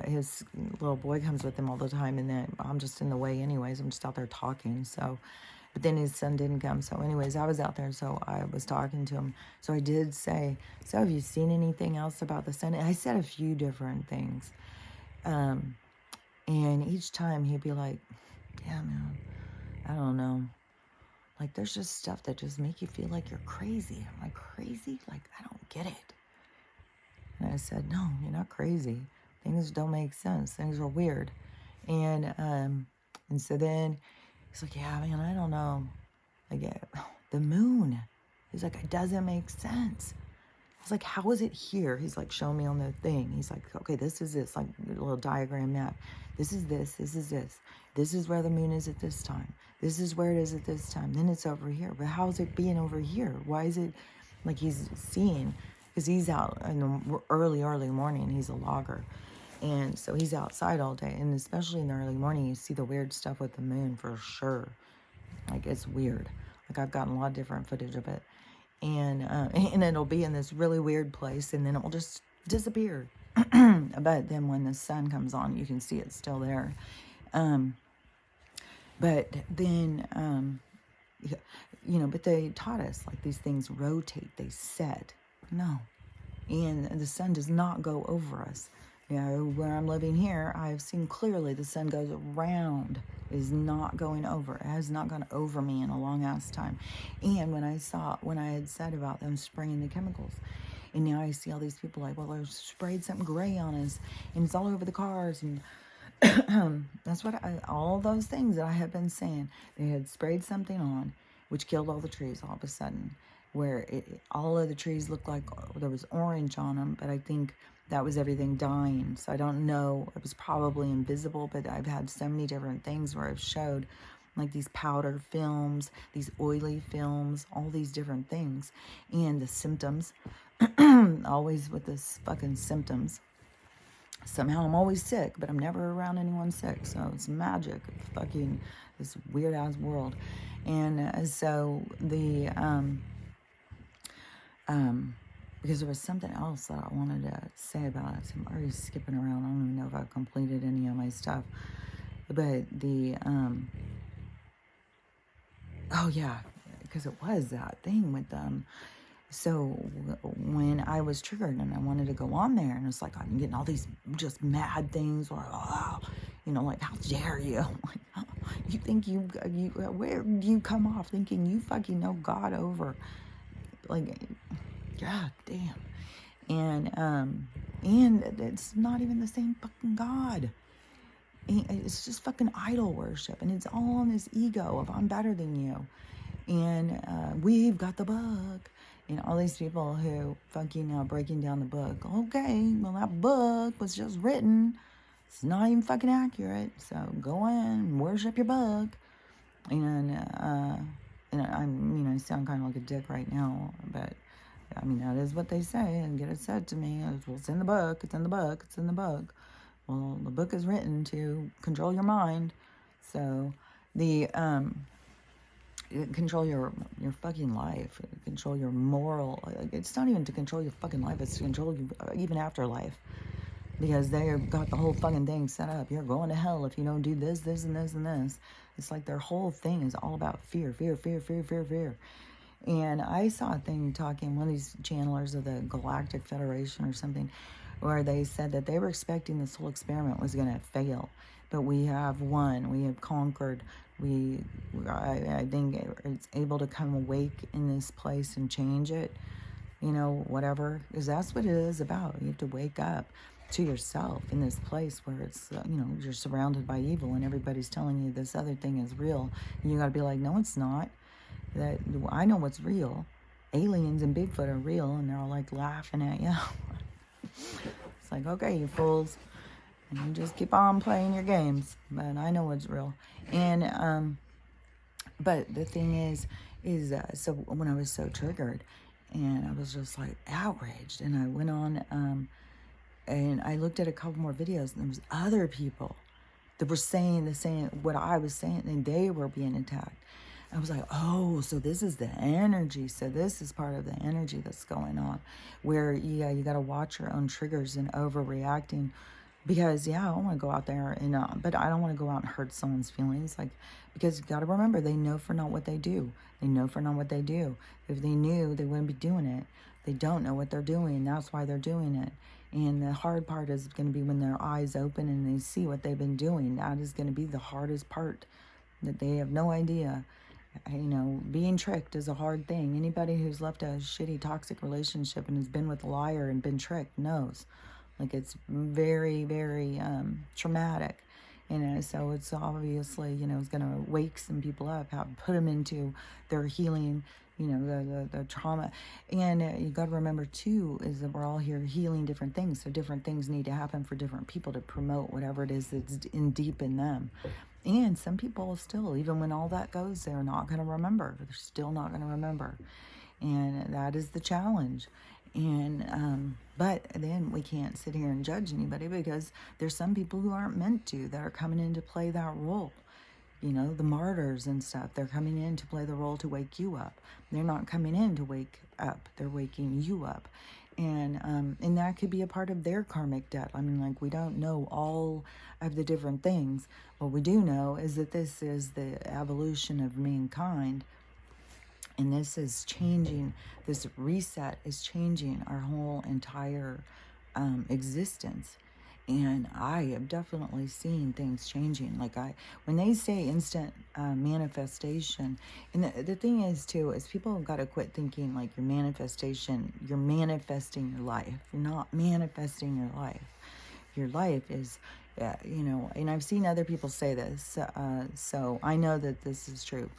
Speaker 1: His little boy comes with him all the time. And then I'm just in the way anyways. I'm just out there talking. So, but then his son didn't come. So anyways, I was out there. So I was talking to him. So I did say, so have you seen anything else about the Senate? I said a few different things. And each time he'd be like, yeah, man, I don't know. Like, there's just stuff that just make you feel like you're crazy. I'm like, crazy? Like, I don't get it. And I said, no, you're not crazy. Things don't make sense. Things are weird. And so then he's like, yeah, man, I don't know. Like, the moon. He's like, it doesn't make sense. I was like, how is it here? He's like, show me on the thing. He's like, okay, this is this, like a little diagram map. This is this, this is this. This is where the moon is at this time. This is where it is at this time. Then it's over here. But how is it being over here? Why is it like he's seeing? Because he's out in the early morning. He's a logger. And so he's outside all day. And especially in the early morning, you see the weird stuff with the moon for sure. Like, it's weird. Like, I've gotten a lot of different footage of it. And it'll be in this really weird place, and then it will just disappear. But then when the sun comes on, you can see it's still there. But then, but they taught us, like, these things rotate, they set. No. And the sun does not go over us. Where I'm living here, I've seen clearly the sun goes around. It is not going over. It has not gone over me in a long ass time. And when I had said about them spraying the chemicals, and now I see all these people like, well, they sprayed something gray on us, and it's all over the cars, and that's what all those things that I have been saying. They had sprayed something on, which killed all the trees all of a sudden, where all of the trees looked like there was orange on them, but I think that was everything dying. So I don't know. It was probably invisible, but I've had so many different things where I've showed like these powder films, these oily films, all these different things. And the symptoms, always with this fucking symptoms. Somehow I'm always sick, but I'm never around anyone sick. So it's magic. It's fucking this weird ass world. And so the, because there was something else that I wanted to say about it. So I'm already skipping around. I don't even know if I've completed any of my stuff. But the, oh yeah, because it was that thing with them. So when I was triggered and I wanted to go on there, and it's like I'm getting all these just mad things, or like, how dare you? Like, you think you where do you come off thinking you fucking know God over? Like, God damn. And it's not even the same fucking God. It's just fucking idol worship, and it's all on this ego of I'm better than you, and we've got the book, and all these people who fucking breaking down the book. Okay, well, that book was just written. It's not even fucking accurate. So go in and worship your book. And I sound kind of like a dick right now, but I mean, that is what they say, and get it said to me. Well, it's in the book, it's in the book, it's in the book. Well, the book is written to control your mind. So the control your fucking life, control your moral. It's not even to control your fucking life, it's to control you even after life. Because they've got the whole fucking thing set up. You're going to hell if you don't do this, this, and this, and this. It's like their whole thing is all about fear, fear, fear, fear, fear, fear. And I saw a thing talking, one of these channelers of the Galactic Federation or something, where they said that they were expecting this whole experiment was going to fail. But we have won. We have conquered. I think it's able to come awake in this place and change it. Whatever. Because that's what it is about. You have to wake up to yourself in this place where it's, you're surrounded by evil and everybody's telling you this other thing is real. And you got to be like, no, it's not. That I know what's real. Aliens and Bigfoot are real, and they're all like laughing at you. It's like, okay, you fools, and you just keep on playing your games. But I know what's real. And but the thing is so when I was so triggered, and I was just like outraged, and I went on and I looked at a couple more videos, and there was other people that were saying the same what I was saying, and they were being attacked. I was like, oh, so this is the energy. So this is part of the energy that's going on, where, you got to watch your own triggers and overreacting, because, I want to go out there and, but I don't want to go out and hurt someone's feelings, like, because you got to remember, they know for not what they do. They know for not what they do. If they knew, they wouldn't be doing it. They don't know what they're doing. That's why they're doing it. And the hard part is going to be when their eyes open and they see what they've been doing. That is going to be the hardest part, that they have no idea. Being tricked is a hard thing. Anybody who's left a shitty, toxic relationship and has been with a liar and been tricked knows. Like, it's very, very traumatic. So it's obviously, it's going to wake some people up, put them into their healing, the trauma. And you got to remember, too, is that we're all here healing different things. So different things need to happen for different people to promote whatever it is that's deep in them. And some people still, even when all that goes, they're not going to remember. They're still not going to remember. And that is the challenge. But then we can't sit here and judge anybody, because there's some people who aren't meant to, that are coming in to play that role. The martyrs and stuff, they're coming in to play the role to wake you up. They're not coming in to wake up. They're waking you up. And that could be a part of their karmic debt. I mean, like, we don't know all of the different things. What we do know is that this is the evolution of mankind. And this is changing, this reset is changing our whole entire existence. And I have definitely seen things changing. Like, when they say instant manifestation, and the thing is, too, is people have got to quit thinking like you're manifesting your life. You're not manifesting your life. Your life is, and I've seen other people say this, so I know that this is true,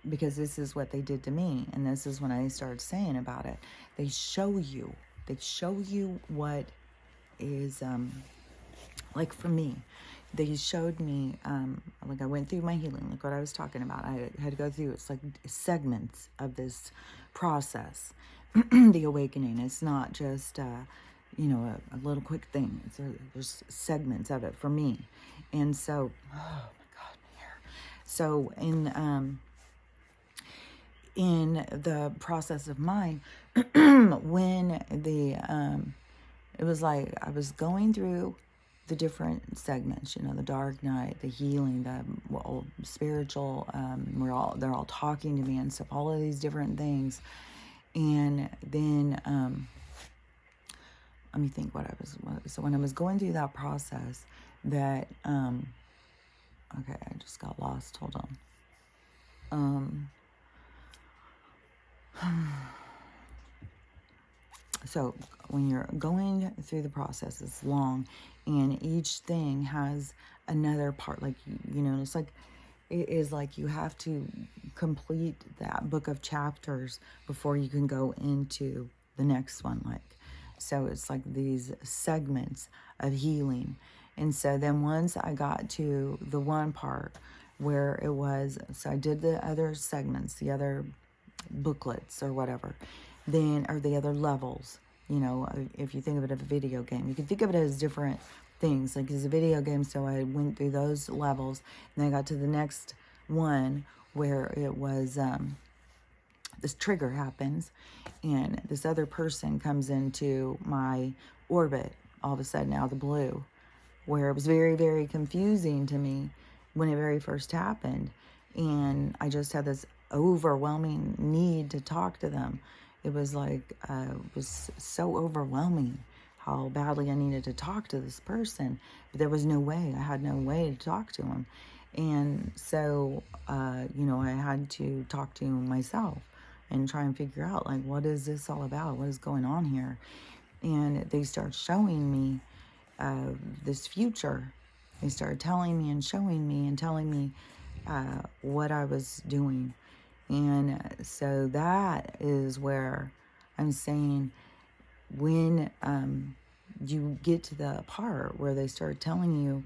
Speaker 1: because this is what they did to me, and this is when I started saying about it. They show you what is, like, for me, they showed me, like, I went through my healing, like what I was talking about. I had to go through, it's like segments of this process, the awakening. It's not just, a little quick thing. There's segments of it for me. And so, oh my God, my hair. So in the process of mine, when it was like I was going through the different segments, the dark night, the healing, the spiritual, they're all talking to me and stuff, all of these different things. And then, let me think so when I was going through that process, that, okay, I just got lost, hold on. So when you're going through the process, it's long, and each thing has another part. Like, it's like, it is like you have to complete that book of chapters before you can go into the next one. Like, so it's like these segments of healing. And so then once I got to the one part where it was, so I did the other segments, the other booklets or whatever, then, or the other levels, if you think of it as a video game, you can think of it as different things. Like, it's a video game, so I went through those levels, and then I got to the next one where it was, this trigger happens, and this other person comes into my orbit all of a sudden out of the blue, where it was very, very confusing to me when it very first happened. And I just had this overwhelming need to talk to them. It was like, it was so overwhelming how badly I needed to talk to this person, but there was no way. I had no way to talk to him. And so, I had to talk to myself and try and figure out, like, what is this all about? What is going on here? And they start showing me this future. They started telling me and showing me and telling me what I was doing. And so that is where I'm saying, when you get to the part where they start telling you,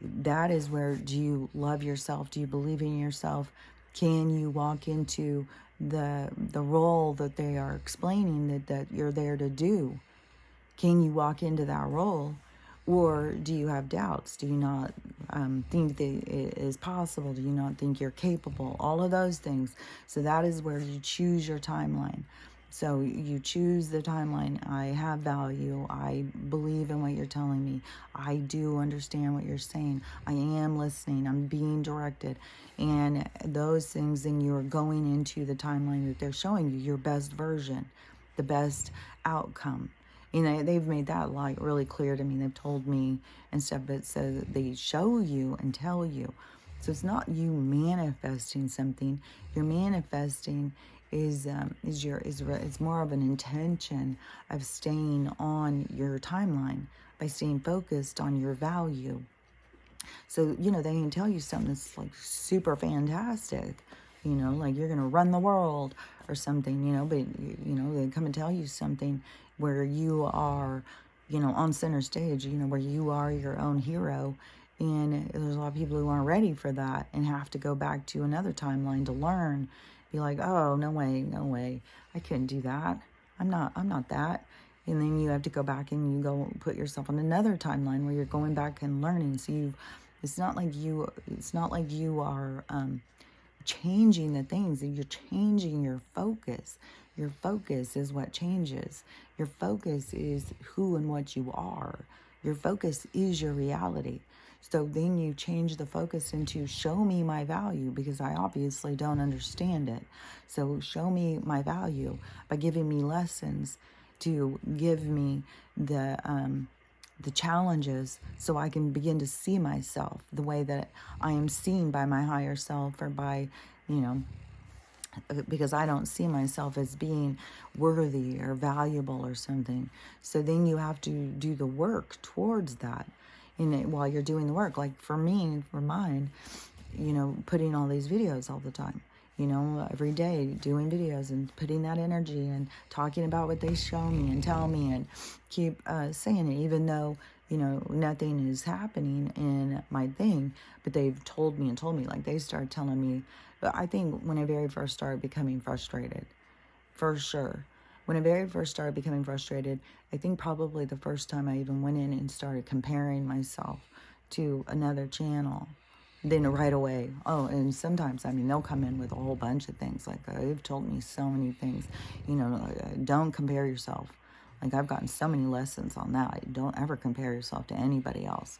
Speaker 1: that is where, do you love yourself? Do you believe in yourself? Can you walk into the role that they are explaining that you're there to do? Can you walk into that role? Or do you have doubts? Do you not think that it is possible? Do you not think you're capable? All of those things. So that is where you choose your timeline. So you choose the timeline. I have value. I believe in what you're telling me. I do understand what you're saying. I am listening. I'm being directed. And those things, then you're going into the timeline that they're showing you, your best version, the best outcome. They've made that like really clear to me. They've told me and stuff, but so they show you and tell you. So it's not you manifesting something. Your manifesting is more of an intention of staying on your timeline, by staying focused on your value. So, you know, they can tell you something that's like super fantastic, you know, like you're going to run the world or something, you know, but, you know, they come and tell you something where you are, you know, on center stage, you know, where you are your own hero. And there's a lot of people who aren't ready for that and have to go back to another timeline to learn. Be like, oh, no way, no way. I couldn't do that. I'm not that. And then you have to go back and you go put yourself on another timeline where you're going back and learning. So it's not like you are changing the things. You're changing your focus. Your focus is what changes. Your focus is who and what you are. Your focus is your reality. So then you change the focus into show me my value, because I obviously don't understand it. So show me my value by giving me lessons to give me the challenges, so I can begin to see myself the way that I am seen by my higher self, or by, you know, because I don't see myself as being worthy or valuable or something. So then you have to do the work towards that. And while you're doing the work, like for me, for mine, you know, putting all these videos all the time, you know, every day doing videos and putting that energy and talking about what they show me and tell me, and keep saying it, even though, you know, nothing is happening in my thing, but they've told me, like they started telling me. But I think when I very first started becoming frustrated, for sure, when I very first started becoming frustrated, I think probably the first time I even went in and started comparing myself to another channel, then right away, oh, and sometimes, I mean, they'll come in with a whole bunch of things. Like, they've told me so many things, you know, don't compare yourself. Like, I've gotten so many lessons on that. Don't ever compare yourself to anybody else.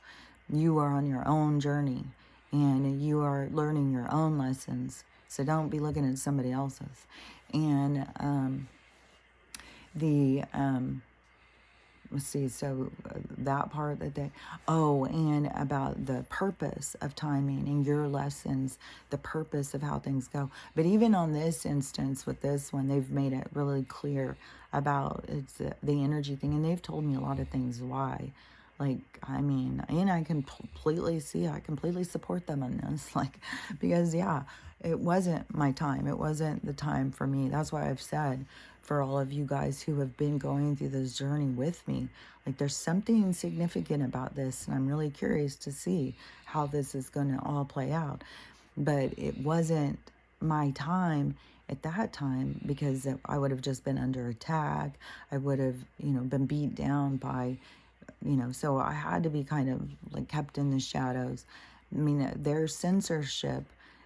Speaker 1: You are on your own journey, and you are learning your own lessons. So don't be looking at somebody else's. And let's see, so that part that they, oh, and about the purpose of timing and your lessons, the purpose of how things go. But even on this instance with this one, they've made it really clear about it's the energy thing. And they've told me a lot of things why. Like, I mean, and I completely support them on this. Like, because, yeah, it wasn't my time. It wasn't the time for me. That's why I've said, for all of you guys who have been going through this journey with me, like, there's something significant about this, and I'm really curious to see how this is going to all play out. But it wasn't my time at that time, because I would have just been under attack. I would have, you know, been beat down by, you know, so I had to be kind of like kept in the shadows. I mean, their censorship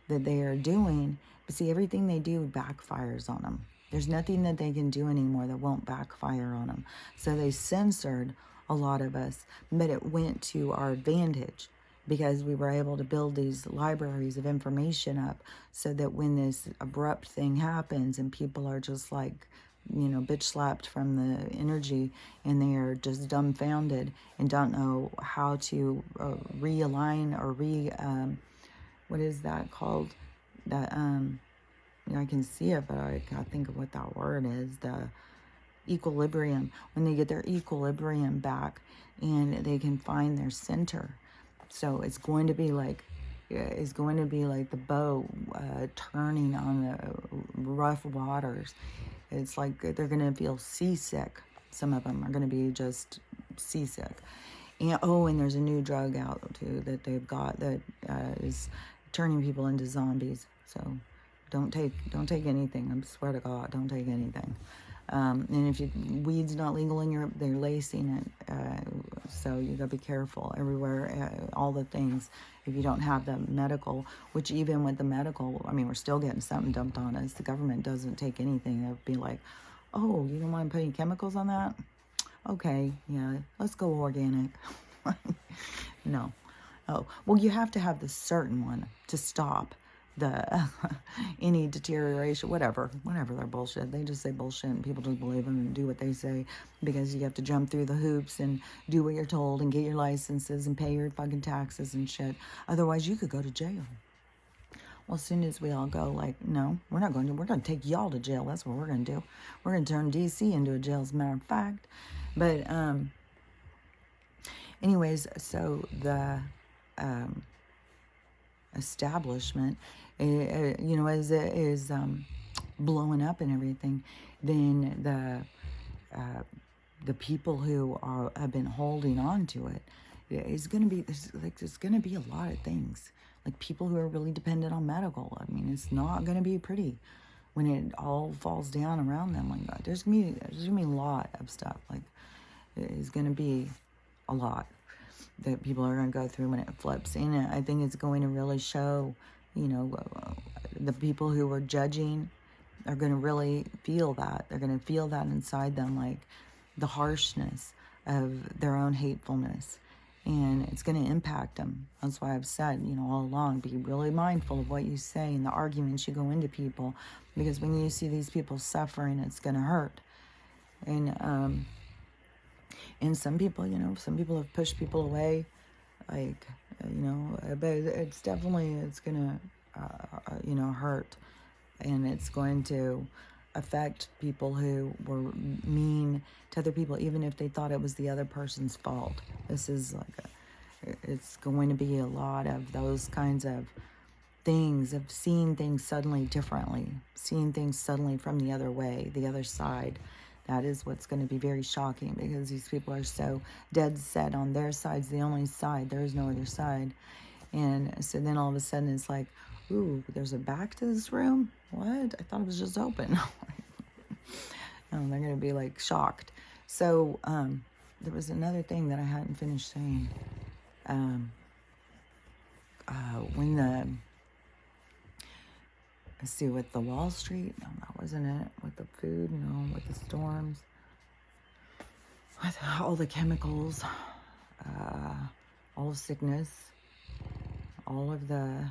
Speaker 1: that they are doing, but see, everything they do backfires on them. There's nothing that they can do anymore that won't backfire on them. So they censored a lot of us, but it went to our advantage, because we were able to build these libraries of information up, so that when this abrupt thing happens and people are just like, you know, bitch slapped from the energy, and they are just dumbfounded and don't know how to realign or what is that called? That, you know, I can see it, but I can't think of what that word is. The equilibrium. When they get their equilibrium back and they can find their center. So it's going to be like the boat turning on the rough waters. It's like they're going to feel seasick. Some of them are going to be just seasick. And and there's a new drug out too that they've got that is turning people into zombies. So don't take anything. I swear to God, don't take anything. And if weed's not legal in Europe, they're lacing it. So you gotta be careful everywhere, all the things. If you don't have the medical, which even with the medical, I mean, we're still getting something dumped on us. The government doesn't take anything. They'll be like, oh, you don't want to put any chemicals on that? Okay, yeah, let's go organic. No. Oh, well, you have to have the certain one to stop the any deterioration, whatever their bullshit. They just say bullshit, and people just believe them and do what they say, because you have to jump through the hoops and do what you're told and get your licenses and pay your fucking taxes and shit. Otherwise, you could go to jail. Well, as soon as we all go, like, no, we're not going to, we're going to take y'all to jail. That's what we're going to do. We're going to turn D.C. into a jail, as a matter of fact. But, anyways, so the establishment, you know, as it is blowing up and everything, then the people who have been holding on to it, it's going to be, there's going to be a lot of things. Like people who are really dependent on medical. I mean, it's not going to be pretty when it all falls down around them like that. There's gonna be a lot of stuff. Like, it's going to be a lot that people are going to go through when it flips. And I think it's going to really show, you know, the people who are judging are going to really feel that. They're going to feel that inside them, like the harshness of their own hatefulness. And it's going to impact them. That's why I've said, you know, all along, be really mindful of what you say and the arguments you go into people. Because when you see these people suffering, it's going to hurt. And some people, you know, some people have pushed people away. Like, you know, but it's definitely, it's going to, you know, hurt. And it's going to affect people who were mean to other people, even if they thought it was the other person's fault. This is like it's going to be a lot of those kinds of things, of seeing things suddenly differently, seeing things suddenly from the other way, the other side. That is what's going to be very shocking, because these people are so dead set on their side's the only side. There is no other side. And so then all of a sudden it's like, ooh, there's a back to this room? What? I thought it was just open. And they're going to be like shocked. So there was another thing that I hadn't finished saying. When let's see, with the Wall Street, no, that wasn't it. With the food, no, with the storms, with all the chemicals, all the sickness, all of the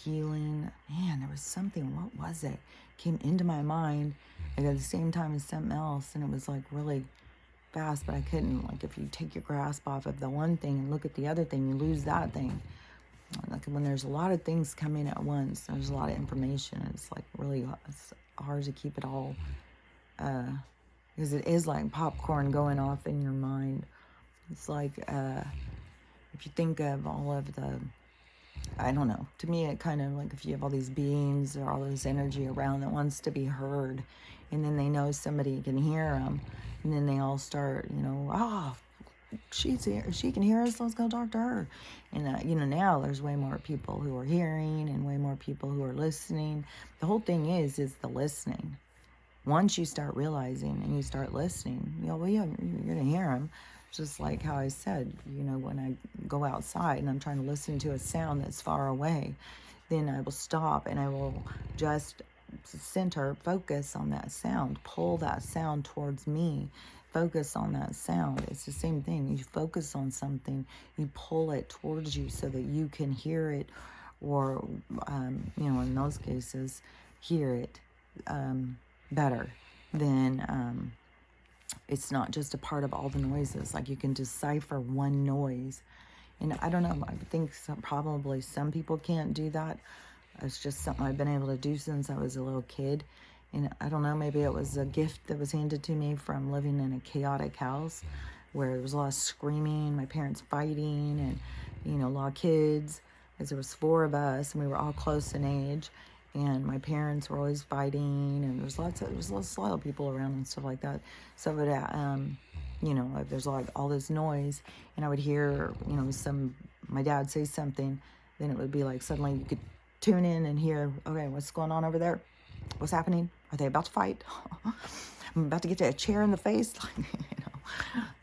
Speaker 1: healing. Man, there was something, what was it? Came into my mind like at the same time as something else, and it was like really fast, but I couldn't. Like, if you take your grasp off of the one thing and look at the other thing, you lose that thing. Like when there's a lot of things coming at once, there's a lot of information. It's like really, it's hard to keep it all, because it is like popcorn going off in your mind. It's like, if you think of all of the, I don't know, to me it kind of like if you have all these beings or all this energy around that wants to be heard, and then they know somebody can hear them, and then they all start, you know, she's here, she can hear us, let's go talk to her. And you know, now there's way more people who are hearing and way more people who are listening. The whole thing is the listening. Once you start realizing and you start listening, you know, well, yeah, you're gonna hear them. Just like how I said, you know, when I go outside and I'm trying to listen to a sound that's far away, then I will stop and I will just focus on that sound, pull that sound towards me, focus on that sound. It's the same thing. You focus on something, you pull it towards you so that you can hear it, or, you know, in those cases, hear it better than... it's not just a part of all the noises. Like, you can decipher one noise. And I don't know, I think probably some people can't do that. It's just something I've been able to do since I was a little kid. And I don't know, maybe it was a gift that was handed to me from living in a chaotic house where there was a lot of screaming, my parents fighting, and, you know, a lot of kids, because there was 4 of us and we were all close in age. And my parents were always fighting, and there was a lot of people around and stuff like that. So, but, you know, if there's like all this noise, and I would hear, you know, my dad say something, then it would be like suddenly you could tune in and hear, okay, what's going on over there? What's happening? Are they about to fight? I'm about to get to a chair in the face, you know.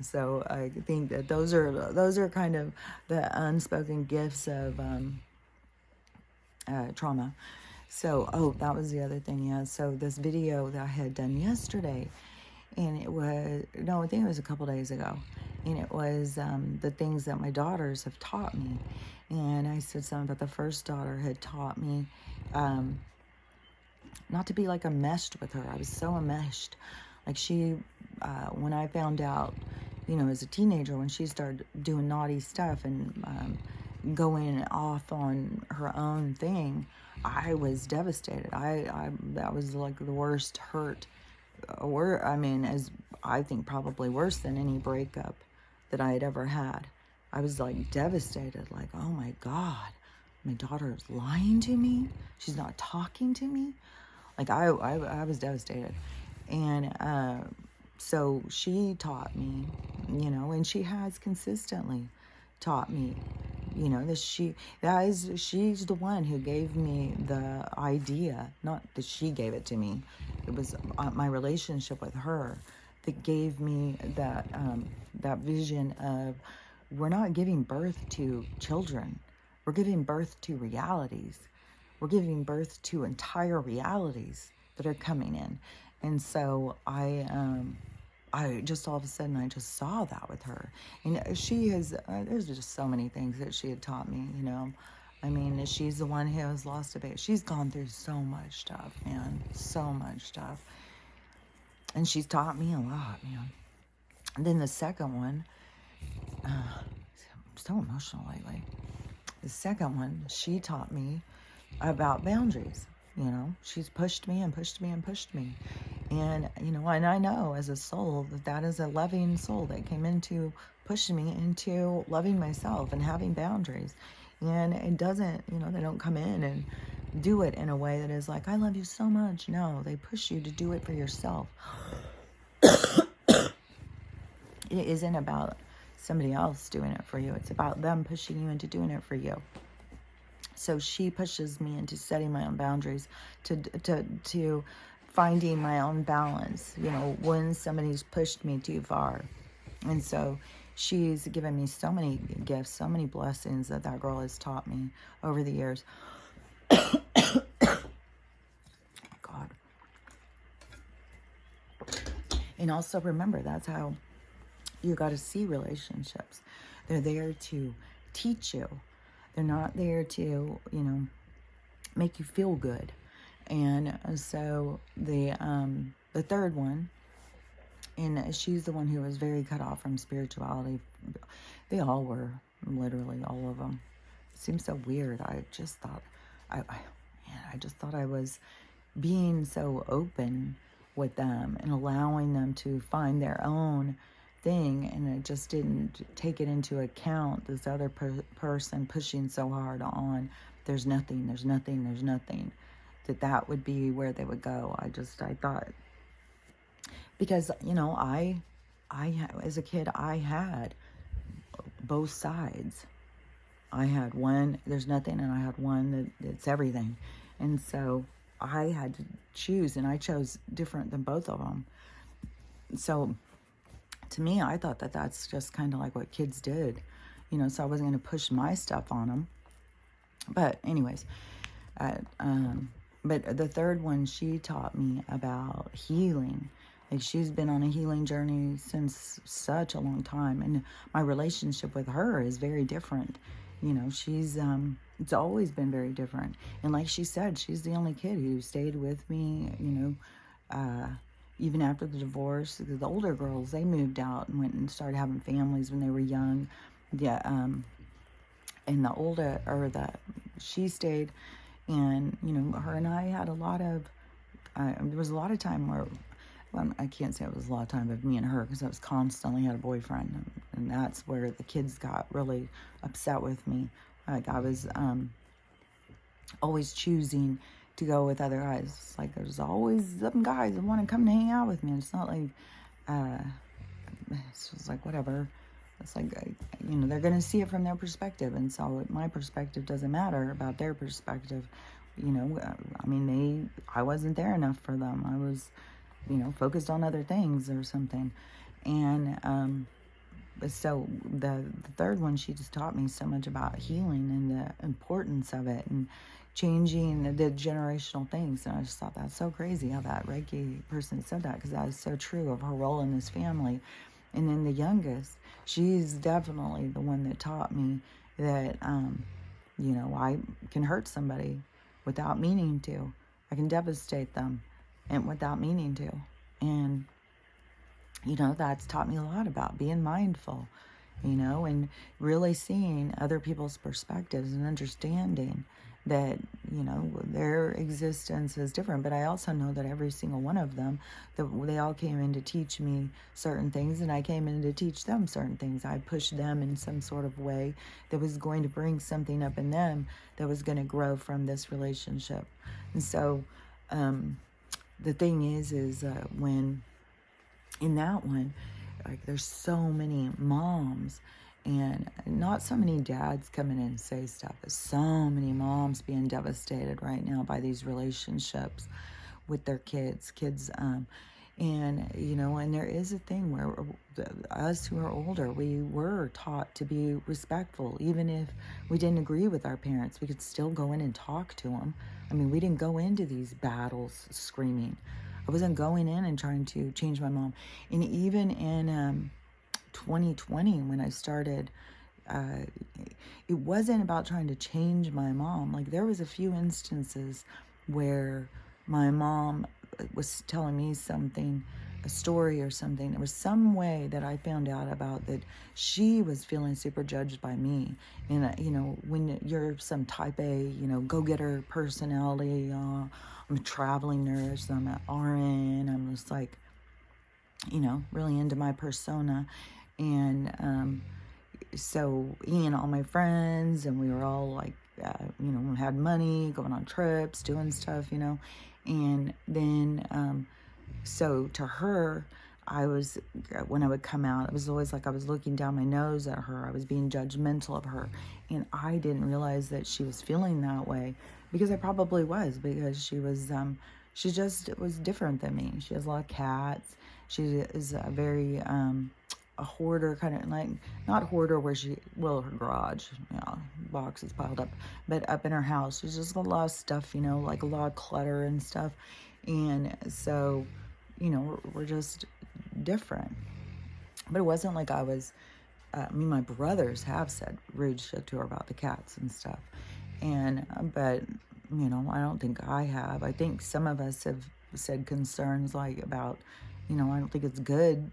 Speaker 1: So I think that those are kind of the unspoken gifts of trauma. So, that was the other thing, yeah. So this video that I had done yesterday, and it was, no, I think it was a couple days ago, and it was the things that my daughters have taught me. And I said something about the first daughter had taught me not to be like enmeshed with her. I was so enmeshed. Like she, when I found out, you know, as a teenager, when she started doing naughty stuff and going off on her own thing, I was devastated. That was like the worst hurt, or I mean, as I think probably worse than any breakup that I had ever had. I was like devastated, like, oh my God, my daughter is lying to me. She's not talking to me. Like I was devastated. And so she taught me, and she has consistently taught me, that she's the one who gave me the idea, not that she gave it to me. It was my relationship with her that gave me that vision of, we're not giving birth to children. We're giving birth to realities. We're giving birth to entire realities that are coming in. And so I just all of a sudden, I just saw that with her. And she has, there's just so many things that she had taught me, I mean, she's the one who has lost a baby. She's gone through so much stuff, man. So much stuff. And she's taught me a lot, man. And then the second one, I'm so emotional lately. The second one, she taught me about boundaries. She's pushed me and pushed me and pushed me. And, and I know as a soul that is a loving soul that came into pushing me into loving myself and having boundaries. And it doesn't, they don't come in and do it in a way that is like, I love you so much. No, they push you to do it for yourself. It isn't about somebody else doing it for you. It's about them pushing you into doing it for you. So she pushes me into setting my own boundaries, to finding my own balance, when somebody's pushed me too far. And so she's given me so many gifts, so many blessings that girl has taught me over the years. God. And also remember, that's how you got to see relationships. They're there to teach you. They're not there to, make you feel good. And so the third one, and she's the one who was very cut off from spirituality. They all were, literally all of them. It seems so weird. I just thought, I just thought I was being so open with them and allowing them to find their own thing, and it just didn't take it into account, this other person pushing so hard on there's nothing, that would be where they would go. I thought, because I as a kid, I had both sides. I had one, there's nothing, and I had one that's everything. And so I had to choose, and I chose different than both of them. So to me, I thought that that's just kind of like what kids did, so I wasn't going to push my stuff on them. But anyways, but the third one, she taught me about healing. Like, she's been on a healing journey since such a long time. And my relationship with her is very different. She's, it's always been very different. And like she said, she's the only kid who stayed with me, even after the divorce. The older girls, they moved out and went and started having families when they were young. Yeah, and she stayed, and her and I had a lot of. There was a lot of time where, well, I can't say it was a lot of time with me and her, because I was constantly had a boyfriend, and that's where the kids got really upset with me. Like, I was always choosing to go with other guys. It's like, there's always some guys that want to come and hang out with me. It's not like, it's just like, whatever. It's like, they're going to see it from their perspective. And so my perspective doesn't matter about their perspective. I wasn't there enough for them. I was, focused on other things or something. And, so the third one, she just taught me so much about healing and the importance of it, and changing the generational things. And I just thought, that's so crazy how that Reiki person said that, because that is so true of her role in this family. And then the youngest, she's definitely the one that taught me that, I can hurt somebody without meaning to. I can devastate them and without meaning to. And, that's taught me a lot about being mindful and really seeing other people's perspectives and understanding that, their existence is different. But I also know that every single one of them, that they all came in to teach me certain things, and I came in to teach them certain things. I pushed them in some sort of way that was going to bring something up in them that was going to grow from this relationship. And so the thing is when in that one, like, there's so many moms and not so many dads coming in and say stuff, but so many moms being devastated right now by these relationships with their kids. And there is a thing where us who are older, we were taught to be respectful. Even if we didn't agree with our parents, we could still go in and talk to them. I mean, we didn't go into these battles screaming. I wasn't going in and trying to change my mom. And even in 2020, when I started, it wasn't about trying to change my mom. Like, there was a few instances where my mom was telling me something, a story or something. There was some way that I found out about that she was feeling super judged by me. And, when you're some type A, go-getter personality, I'm a traveling nurse, I'm an RN, I'm just like, really into my persona. And so Ian, all my friends, and we were all like, had money, going on trips, doing stuff, and then, so to her, when I would come out, it was always like I was looking down my nose at her. I was being judgmental of her. And I didn't realize that she was feeling that way, because I probably was, because she just was different than me. She has a lot of cats. She is a very, a hoarder, kind of like, not hoarder where her garage, boxes piled up, but up in her house, she's just got a lot of stuff, like a lot of clutter and stuff. And so, we're just different. But it wasn't like I was, my brothers have said rude shit to her about the cats and stuff. But, I don't think I have. I think some of us have said concerns like about, I don't think it's good,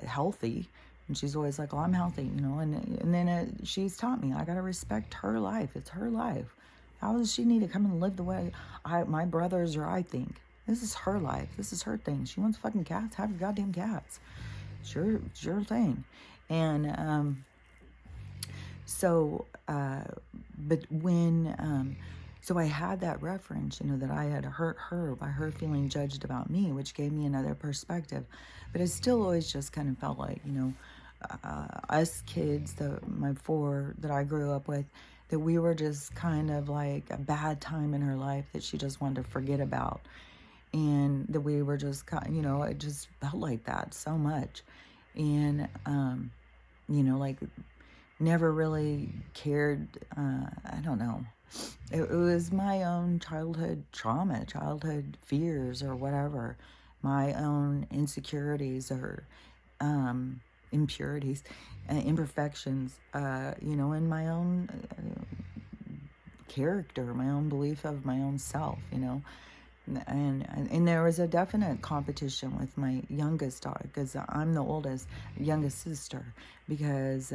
Speaker 1: healthy. And she's always like, oh, I'm healthy, and then she's taught me I got to respect her life. It's her life. How does she need to come and live the way my brothers or I think? This is her life. This is her thing. She wants fucking cats. Have your goddamn cats. Sure, your thing. And but when so I had that reference, that I had hurt her by her feeling judged about me, which gave me another perspective. But it still always just kind of felt like, us kids, my four that I grew up with, that we were just kind of like a bad time in her life that she just wanted to forget about. And that we were just kind of, it just felt like that so much. And, like, never really cared, I don't know. It was my own childhood trauma, childhood fears or whatever, my own insecurities or impurities, imperfections, and my own character, my own belief of my own self, And there was a definite competition with my youngest daughter, because I'm the oldest, youngest sister, because,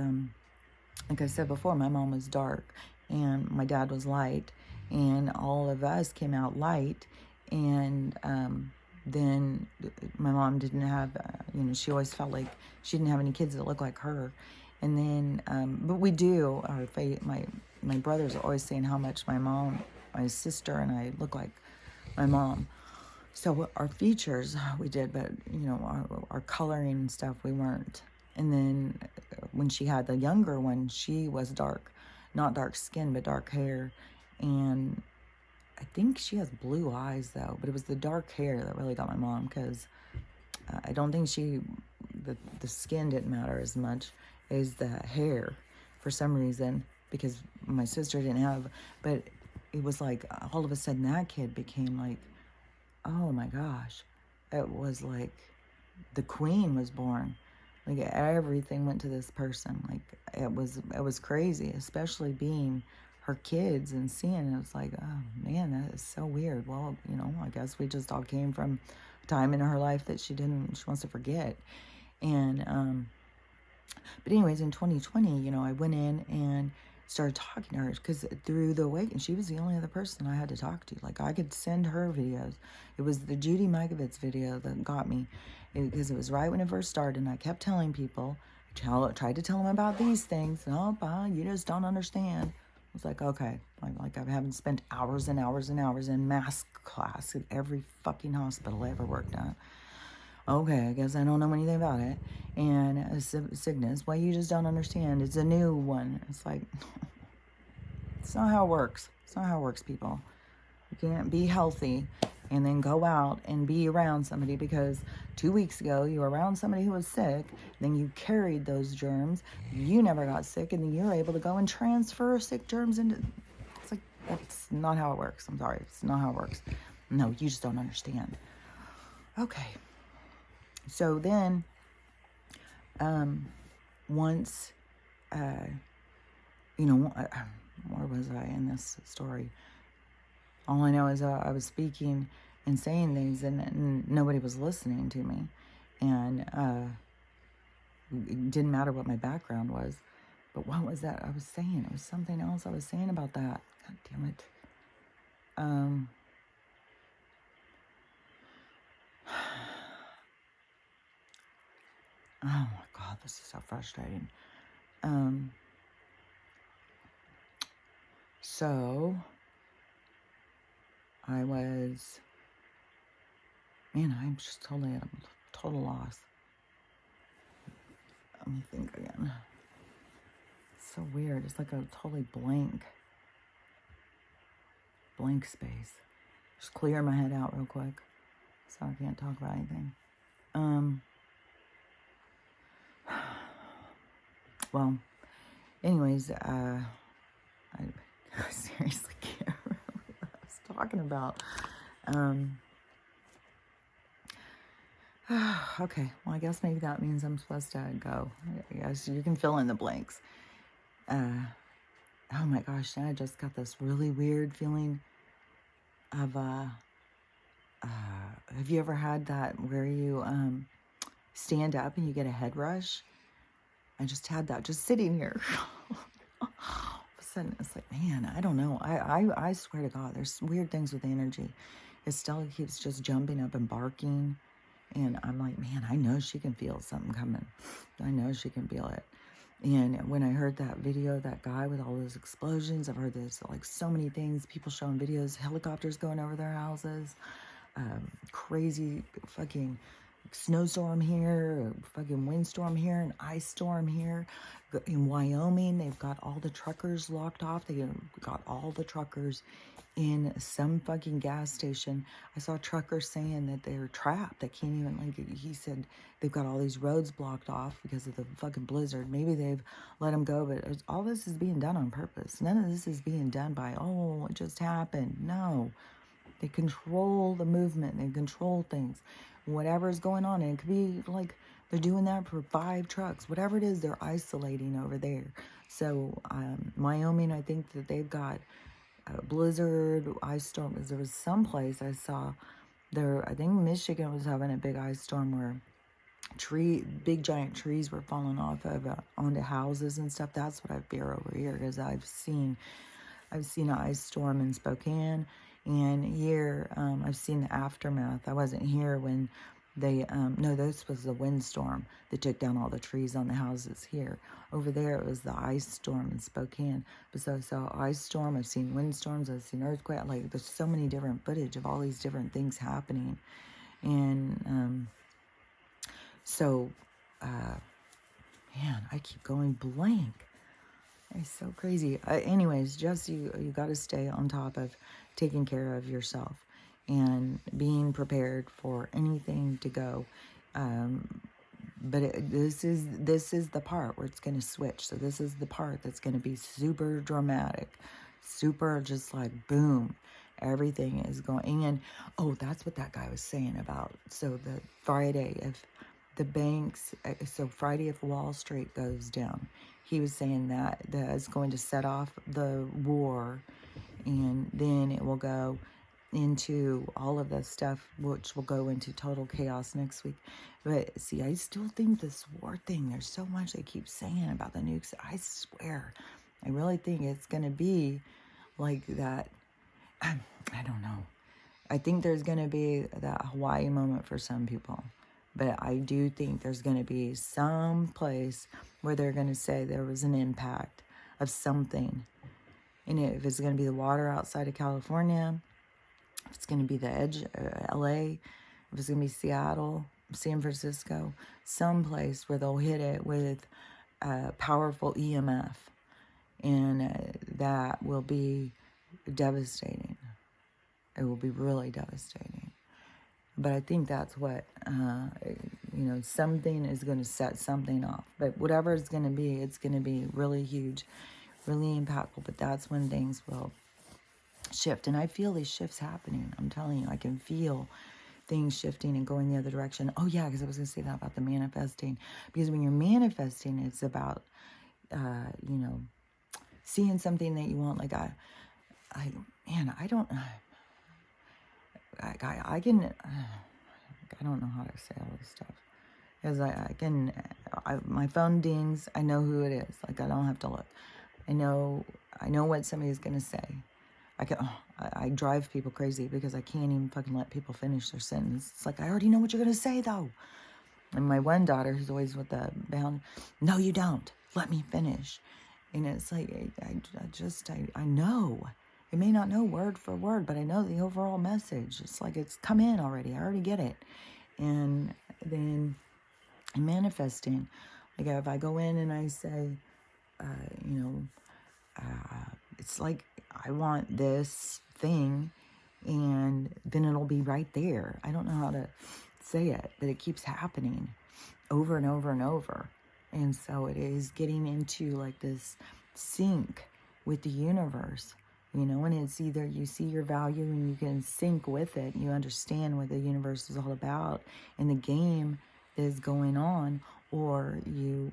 Speaker 1: like I said before, my mom was dark and my dad was light, and all of us came out light. And then my mom didn't have, she always felt like she didn't have any kids that looked like her. And then, but we do, my brothers are always saying how much my sister and I look like my mom. So our features we did, but our coloring and stuff we weren't. And then when she had the younger one, she was dark, not dark skin, but dark hair. And I think she has blue eyes though, but it was the dark hair that really got my mom, because I don't think the skin didn't matter as much as the hair for some reason, because my sister didn't have, but it was like all of a sudden that kid became like, oh my gosh, it was like the queen was born. Like, everything went to this person. Like, it was crazy, especially being her kids and seeing it. It was like, oh man, that is so weird. Well, I guess we just all came from a time in her life that she wants to forget. And But anyways, in 2020, you know, I went in and started talking to her because through the awakening, she was the only other person I had to talk to. Like, I could send her videos. It was the Judy Mikovits video that got me, because it was right when it first started, and I kept telling people, tried to tell them about these things. Oh, you just don't understand. I was like, okay, like I haven't spent hours and hours and hours in mask class at every fucking hospital I ever worked at. Okay, I guess I don't know anything about it. And sickness, well, you just don't understand. It's a new one. It's like, it's not how it works. It's not how it works, people. You can't be healthy and then go out and be around somebody because 2 weeks ago you were around somebody who was sick, then you carried those germs, you never got sick, and then you're able to go and transfer sick germs into... It's like, that's not how it works. I'm sorry. It's not how it works. No, you just don't understand. Okay. So then, once, you know, where was I in this story? All I know is I was speaking and saying things, and nobody was listening to me. And it didn't matter what my background was. But what was that I was saying? It was something else I was saying about that. God damn it. Oh my God, this is so frustrating. So I was, man, I'm just totally at a total loss. Let me think again. It's so weird. It's like a totally blank space. Just clear my head out real quick so I can't talk about anything. Well, anyways, I seriously can't remember what I was talking about. Okay, well, I guess maybe that means I'm supposed to go. I guess you can fill in the blanks. Oh my gosh, I just got this really weird feeling of, have you ever had that where you stand up and you get a head rush? I just had that just sitting here. All of a sudden, it's like, man, I don't know. I swear to God, there's weird things with energy. Estella keeps just jumping up and barking. And I'm like, man, I know she can feel something coming. I know she can feel it. And when I heard that video, that guy with all those explosions, I've heard this, like so many things, people showing videos, helicopters going over their houses, crazy fucking snowstorm here, fucking windstorm here, an ice storm here. In Wyoming, they've got all the truckers locked off. They got all the truckers in some fucking gas station. I saw truckers saying that they're trapped. They can't even, like, he said they've got all these roads blocked off because of the fucking blizzard. Maybe they've let them go, but all this is being done on purpose. None of this is being done by, oh, it just happened. No. They control the movement. They control things. Whatever is going on. And it could be like they're doing that for 5 trucks. Whatever it is, they're isolating over there. So Wyoming, I think that they've got a blizzard, ice storm. There was some place I saw there, I think Michigan was having a big ice storm where big giant trees were falling off of onto houses and stuff. That's what I fear over here, because I've seen an ice storm in Spokane, and here I've seen the aftermath. I wasn't here when they, no, this was the windstorm that took down all the trees on the houses here. Over there, it was the ice storm in Spokane. But so I saw ice storm, I've seen windstorms, I've seen earthquake. Like, there's so many different footage of all these different things happening. And so, man, I keep going blank. It's so crazy. Anyways, just you got to stay on top of taking care of yourself and being prepared for anything to go. But this is the part where it's going to switch. So this is the part that's going to be super dramatic, super just like boom. Everything is going. And oh, that's what that guy was saying about. So the Friday, if the banks, so Friday if Wall Street goes down, he was saying that is going to set off the war, and then it will go into all of that stuff, which will go into total chaos next week. But see, I still think this war thing, there's so much they keep saying about the nukes. I swear, I really think it's going to be like that. I don't know. I think there's going to be that Hawaii moment for some people. But I do think there's going to be some place where they're going to say there was an impact of something. And if it's going to be the water outside of California, if it's going to be the edge, LA, if it's going to be Seattle, San Francisco, someplace where they'll hit it with powerful EMF. And that will be devastating. It will be really devastating. But I think that's what, something is going to set something off. But whatever it's going to be, it's going to be really huge, really impactful. But that's when things will shift. And I feel these shifts happening. I'm telling you, I can feel things shifting and going the other direction. Oh, yeah, because I was going to say that about the manifesting. Because when you're manifesting, it's about, seeing something that you want. Like, I don't know how to say all this stuff. Because my phone dings, I know who it is. Like, I don't have to look. I know what somebody's going to say. I drive people crazy because I can't even fucking let people finish their sentence. It's like, I already know what you're going to say, though. And my one daughter, who's always with the bound, no, you don't. Let me finish. And it's like, I know. I may not know word for word, but I know the overall message. It's like it's come in already. I already get it. And then manifesting. Like if I go in and I say, it's like I want this thing, and then it'll be right there. I don't know how to say it, but it keeps happening over and over and over. And so it is getting into like this sync with the universe, and it's either you see your value and you can sync with it, and you understand what the universe is all about and the game that is going on, or you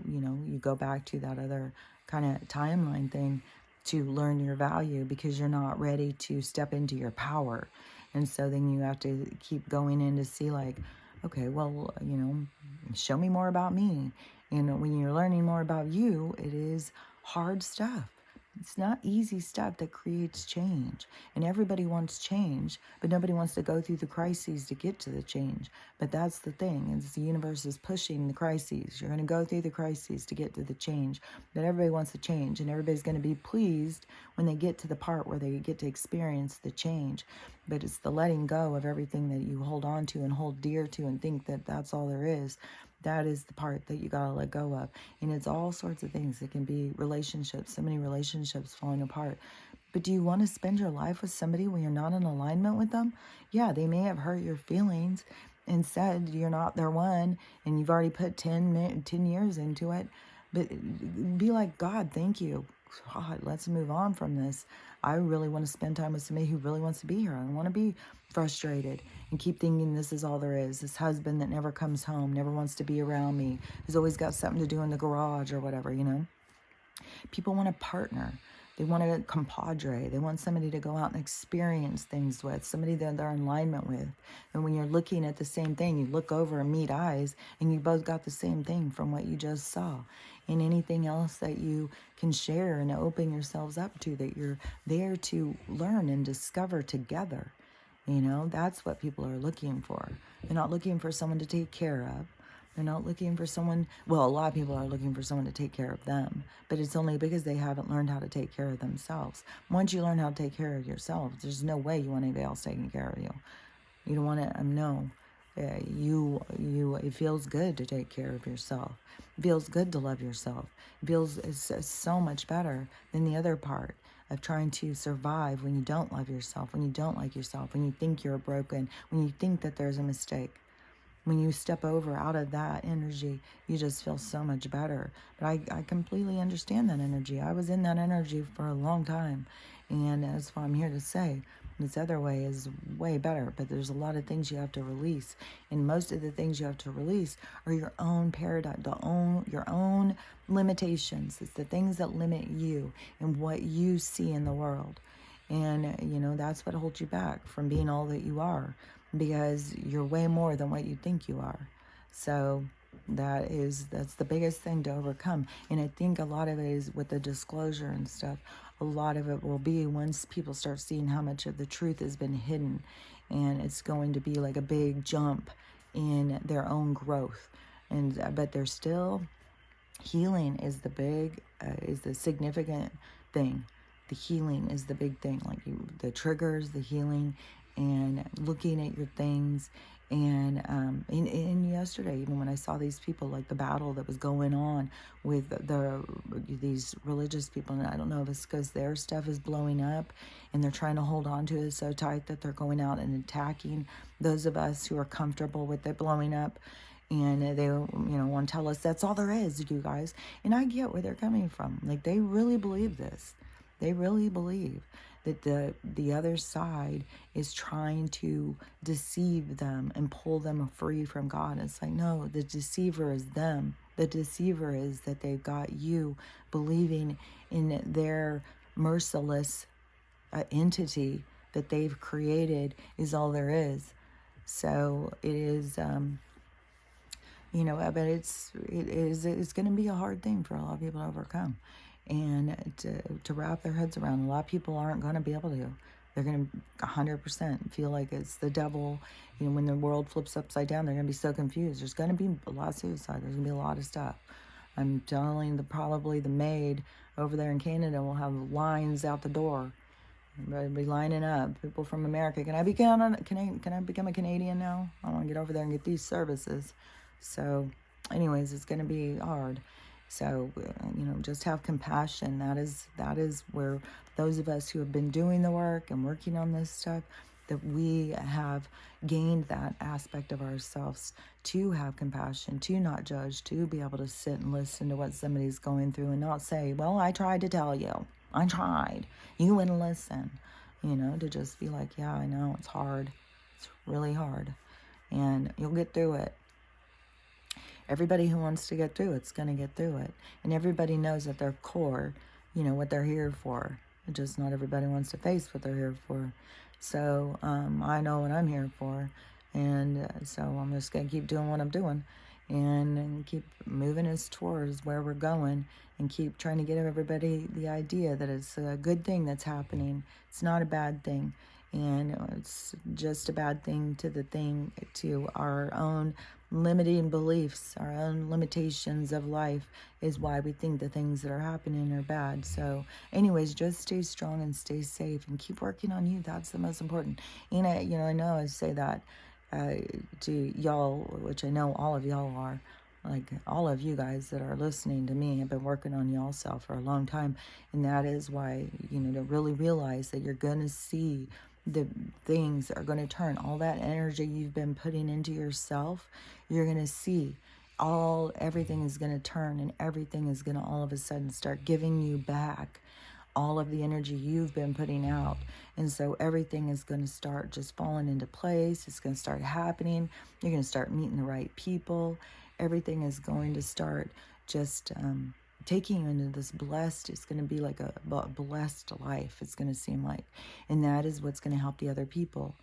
Speaker 1: go back to that other kind of timeline thing to learn your value because you're not ready to step into your power. And so then you have to keep going in to see like, okay, well, show me more about me. And when you're learning more about you, it is hard stuff. It's not easy stuff that creates change. And everybody wants change, but nobody wants to go through the crises to get to the change. But that's the thing, is the universe is pushing the crises. You're going to go through the crises to get to the change. But everybody wants to change, and everybody's going to be pleased when they get to the part where they get to experience the change. But it's the letting go of everything that you hold on to and hold dear to and think that that's all there is. That is the part that you got to let go of. And it's all sorts of things. It can be relationships, so many relationships falling apart. But do you want to spend your life with somebody when you're not in alignment with them? Yeah, they may have hurt your feelings and said you're not their one, and you've already put 10 years into it. But be like, God, thank you. God, let's move on from this. I really want to spend time with somebody who really wants to be here. I don't want to be frustrated and keep thinking this is all there is. This husband that never comes home, never wants to be around me, who's always got something to do in the garage or whatever, People want a partner. They want a compadre. They want somebody to go out and experience things with, somebody that they're in alignment with. And when you're looking at the same thing, you look over and meet eyes, and you both got the same thing from what you just saw. And anything else that you can share and open yourselves up to, that you're there to learn and discover together. That's what people are looking for. They're not looking for someone to take care of. They're not looking for someone, well, a lot of people are looking for someone to take care of them, but it's only because they haven't learned how to take care of themselves. Once you learn how to take care of yourself, there's no way you want anybody else taking care of you. You don't want to, no. It feels good to take care of yourself. It feels good to love yourself. It feels it's so much better than the other part of trying to survive when you don't love yourself, when you don't like yourself, when you think you're broken, when you think that there's a mistake. When you step over out of that energy, you just feel so much better. But I completely understand that energy. I was in that energy for a long time. And that's what I'm here to say. This other way is way better. But there's a lot of things you have to release. And most of the things you have to release are your own paradigm, your own limitations. It's the things that limit you and what you see in the world. And, that's what holds you back from being all that you are, because you're way more than what you think you are. So that's the biggest thing to overcome. And I think a lot of it is with the disclosure and stuff. A lot of it will be once people start seeing how much of the truth has been hidden, and it's going to be like a big jump in their own growth. And but they're still, healing is the significant thing. The healing is the big thing, like the triggers, the healing, and looking at your things. And yesterday, even when I saw these people, like the battle that was going on with these religious people, and I don't know if it's because their stuff is blowing up and they're trying to hold on to it so tight that they're going out and attacking those of us who are comfortable with it blowing up. And they, want to tell us that's all there is, you guys. And I get where they're coming from. Like, they really believe this. They really believe that the other side is trying to deceive them and pull them free from God. It's like, no, the deceiver is them. The deceiver is that they've got you believing in their merciless entity that they've created is all there is. So it is... but it's going to be a hard thing for a lot of people to overcome, and to wrap their heads around. A lot of people aren't going to be able to. They're going to 100% feel like it's the devil. When the world flips upside down, they're going to be so confused. There's going to be a lot of suicide. There's going to be a lot of stuff. I'm telling probably the maid over there in Canada will have lines out the door. Everybody be lining up. People from America. Can I become a Canadian now? I want to get over there and get these services. So anyways, it's going to be hard. So, just have compassion. That is where those of us who have been doing the work and working on this stuff, that we have gained that aspect of ourselves to have compassion, to not judge, to be able to sit and listen to what somebody's going through and not say, well, I tried to tell you. I tried. You wouldn't listen. To just be like, yeah, I know, it's hard. It's really hard. And you'll get through it. Everybody who wants to get through it's going to get through it. And everybody knows at their core, what they're here for. Just not everybody wants to face what they're here for. So I know what I'm here for. And so I'm just going to keep doing what I'm doing. And keep moving us towards where we're going. And keep trying to give everybody the idea that it's a good thing that's happening. It's not a bad thing. And it's just a bad thing to our own limiting beliefs, our own limitations of life is why we think the things that are happening are bad. So anyways, just stay strong and stay safe and keep working on you. That's the most important. And I know I say that to y'all, which I know all of y'all are, like all of you guys that are listening to me have been working on y'all self for a long time. And that is why, to really realize that you're going to see the things are going to turn. All that energy you've been putting into yourself, you're going to see everything is going to turn, and everything is going to all of a sudden start giving you back all of the energy you've been putting out. And so everything is going to start just falling into place. It's going to start happening. You're going to start meeting the right people. Everything is going to start just taking you into this blessed, it's going to be like a blessed life, it's going to seem like. And that is what's going to help the other people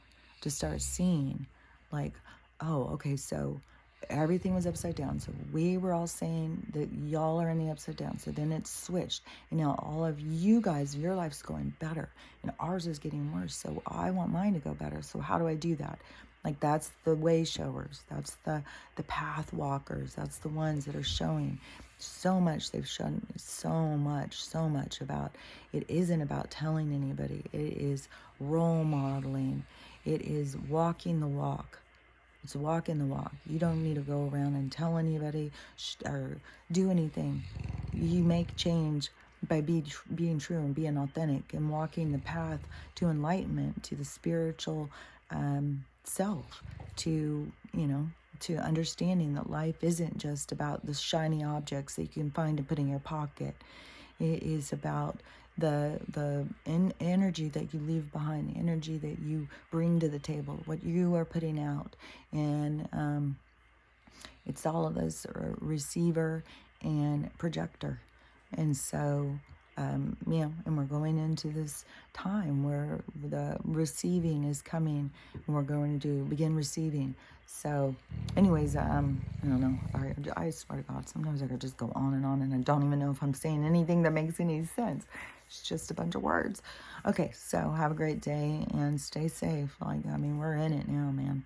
Speaker 1: to start seeing, like, oh, okay, so everything was upside down. So we were all saying that y'all are in the upside down. So then it's switched. And now all of you guys, your life's going better. And ours is getting worse. So I want mine to go better. So how do I do that? Like, that's the way showers. That's the path walkers. That's the ones that are showing so much. They've shown so much about. It isn't about telling anybody. It is role modeling. It is walking the walk. It's walking the walk. You don't need to go around and tell anybody or do anything. You make change by being true and being authentic and walking the path to enlightenment, to the spiritual self, to understanding that life isn't just about the shiny objects that you can find and put in your pocket. It is about the energy that you leave behind, the energy that you bring to the table, what you are putting out. And it's all of this receiver and projector. And so And we're going into this time where the receiving is coming, and we're going to begin receiving. So, anyways, I don't know. I swear to God, sometimes I could just go on, and I don't even know if I'm saying anything that makes any sense. It's just a bunch of words. Okay, so have a great day and stay safe. We're in it now, man.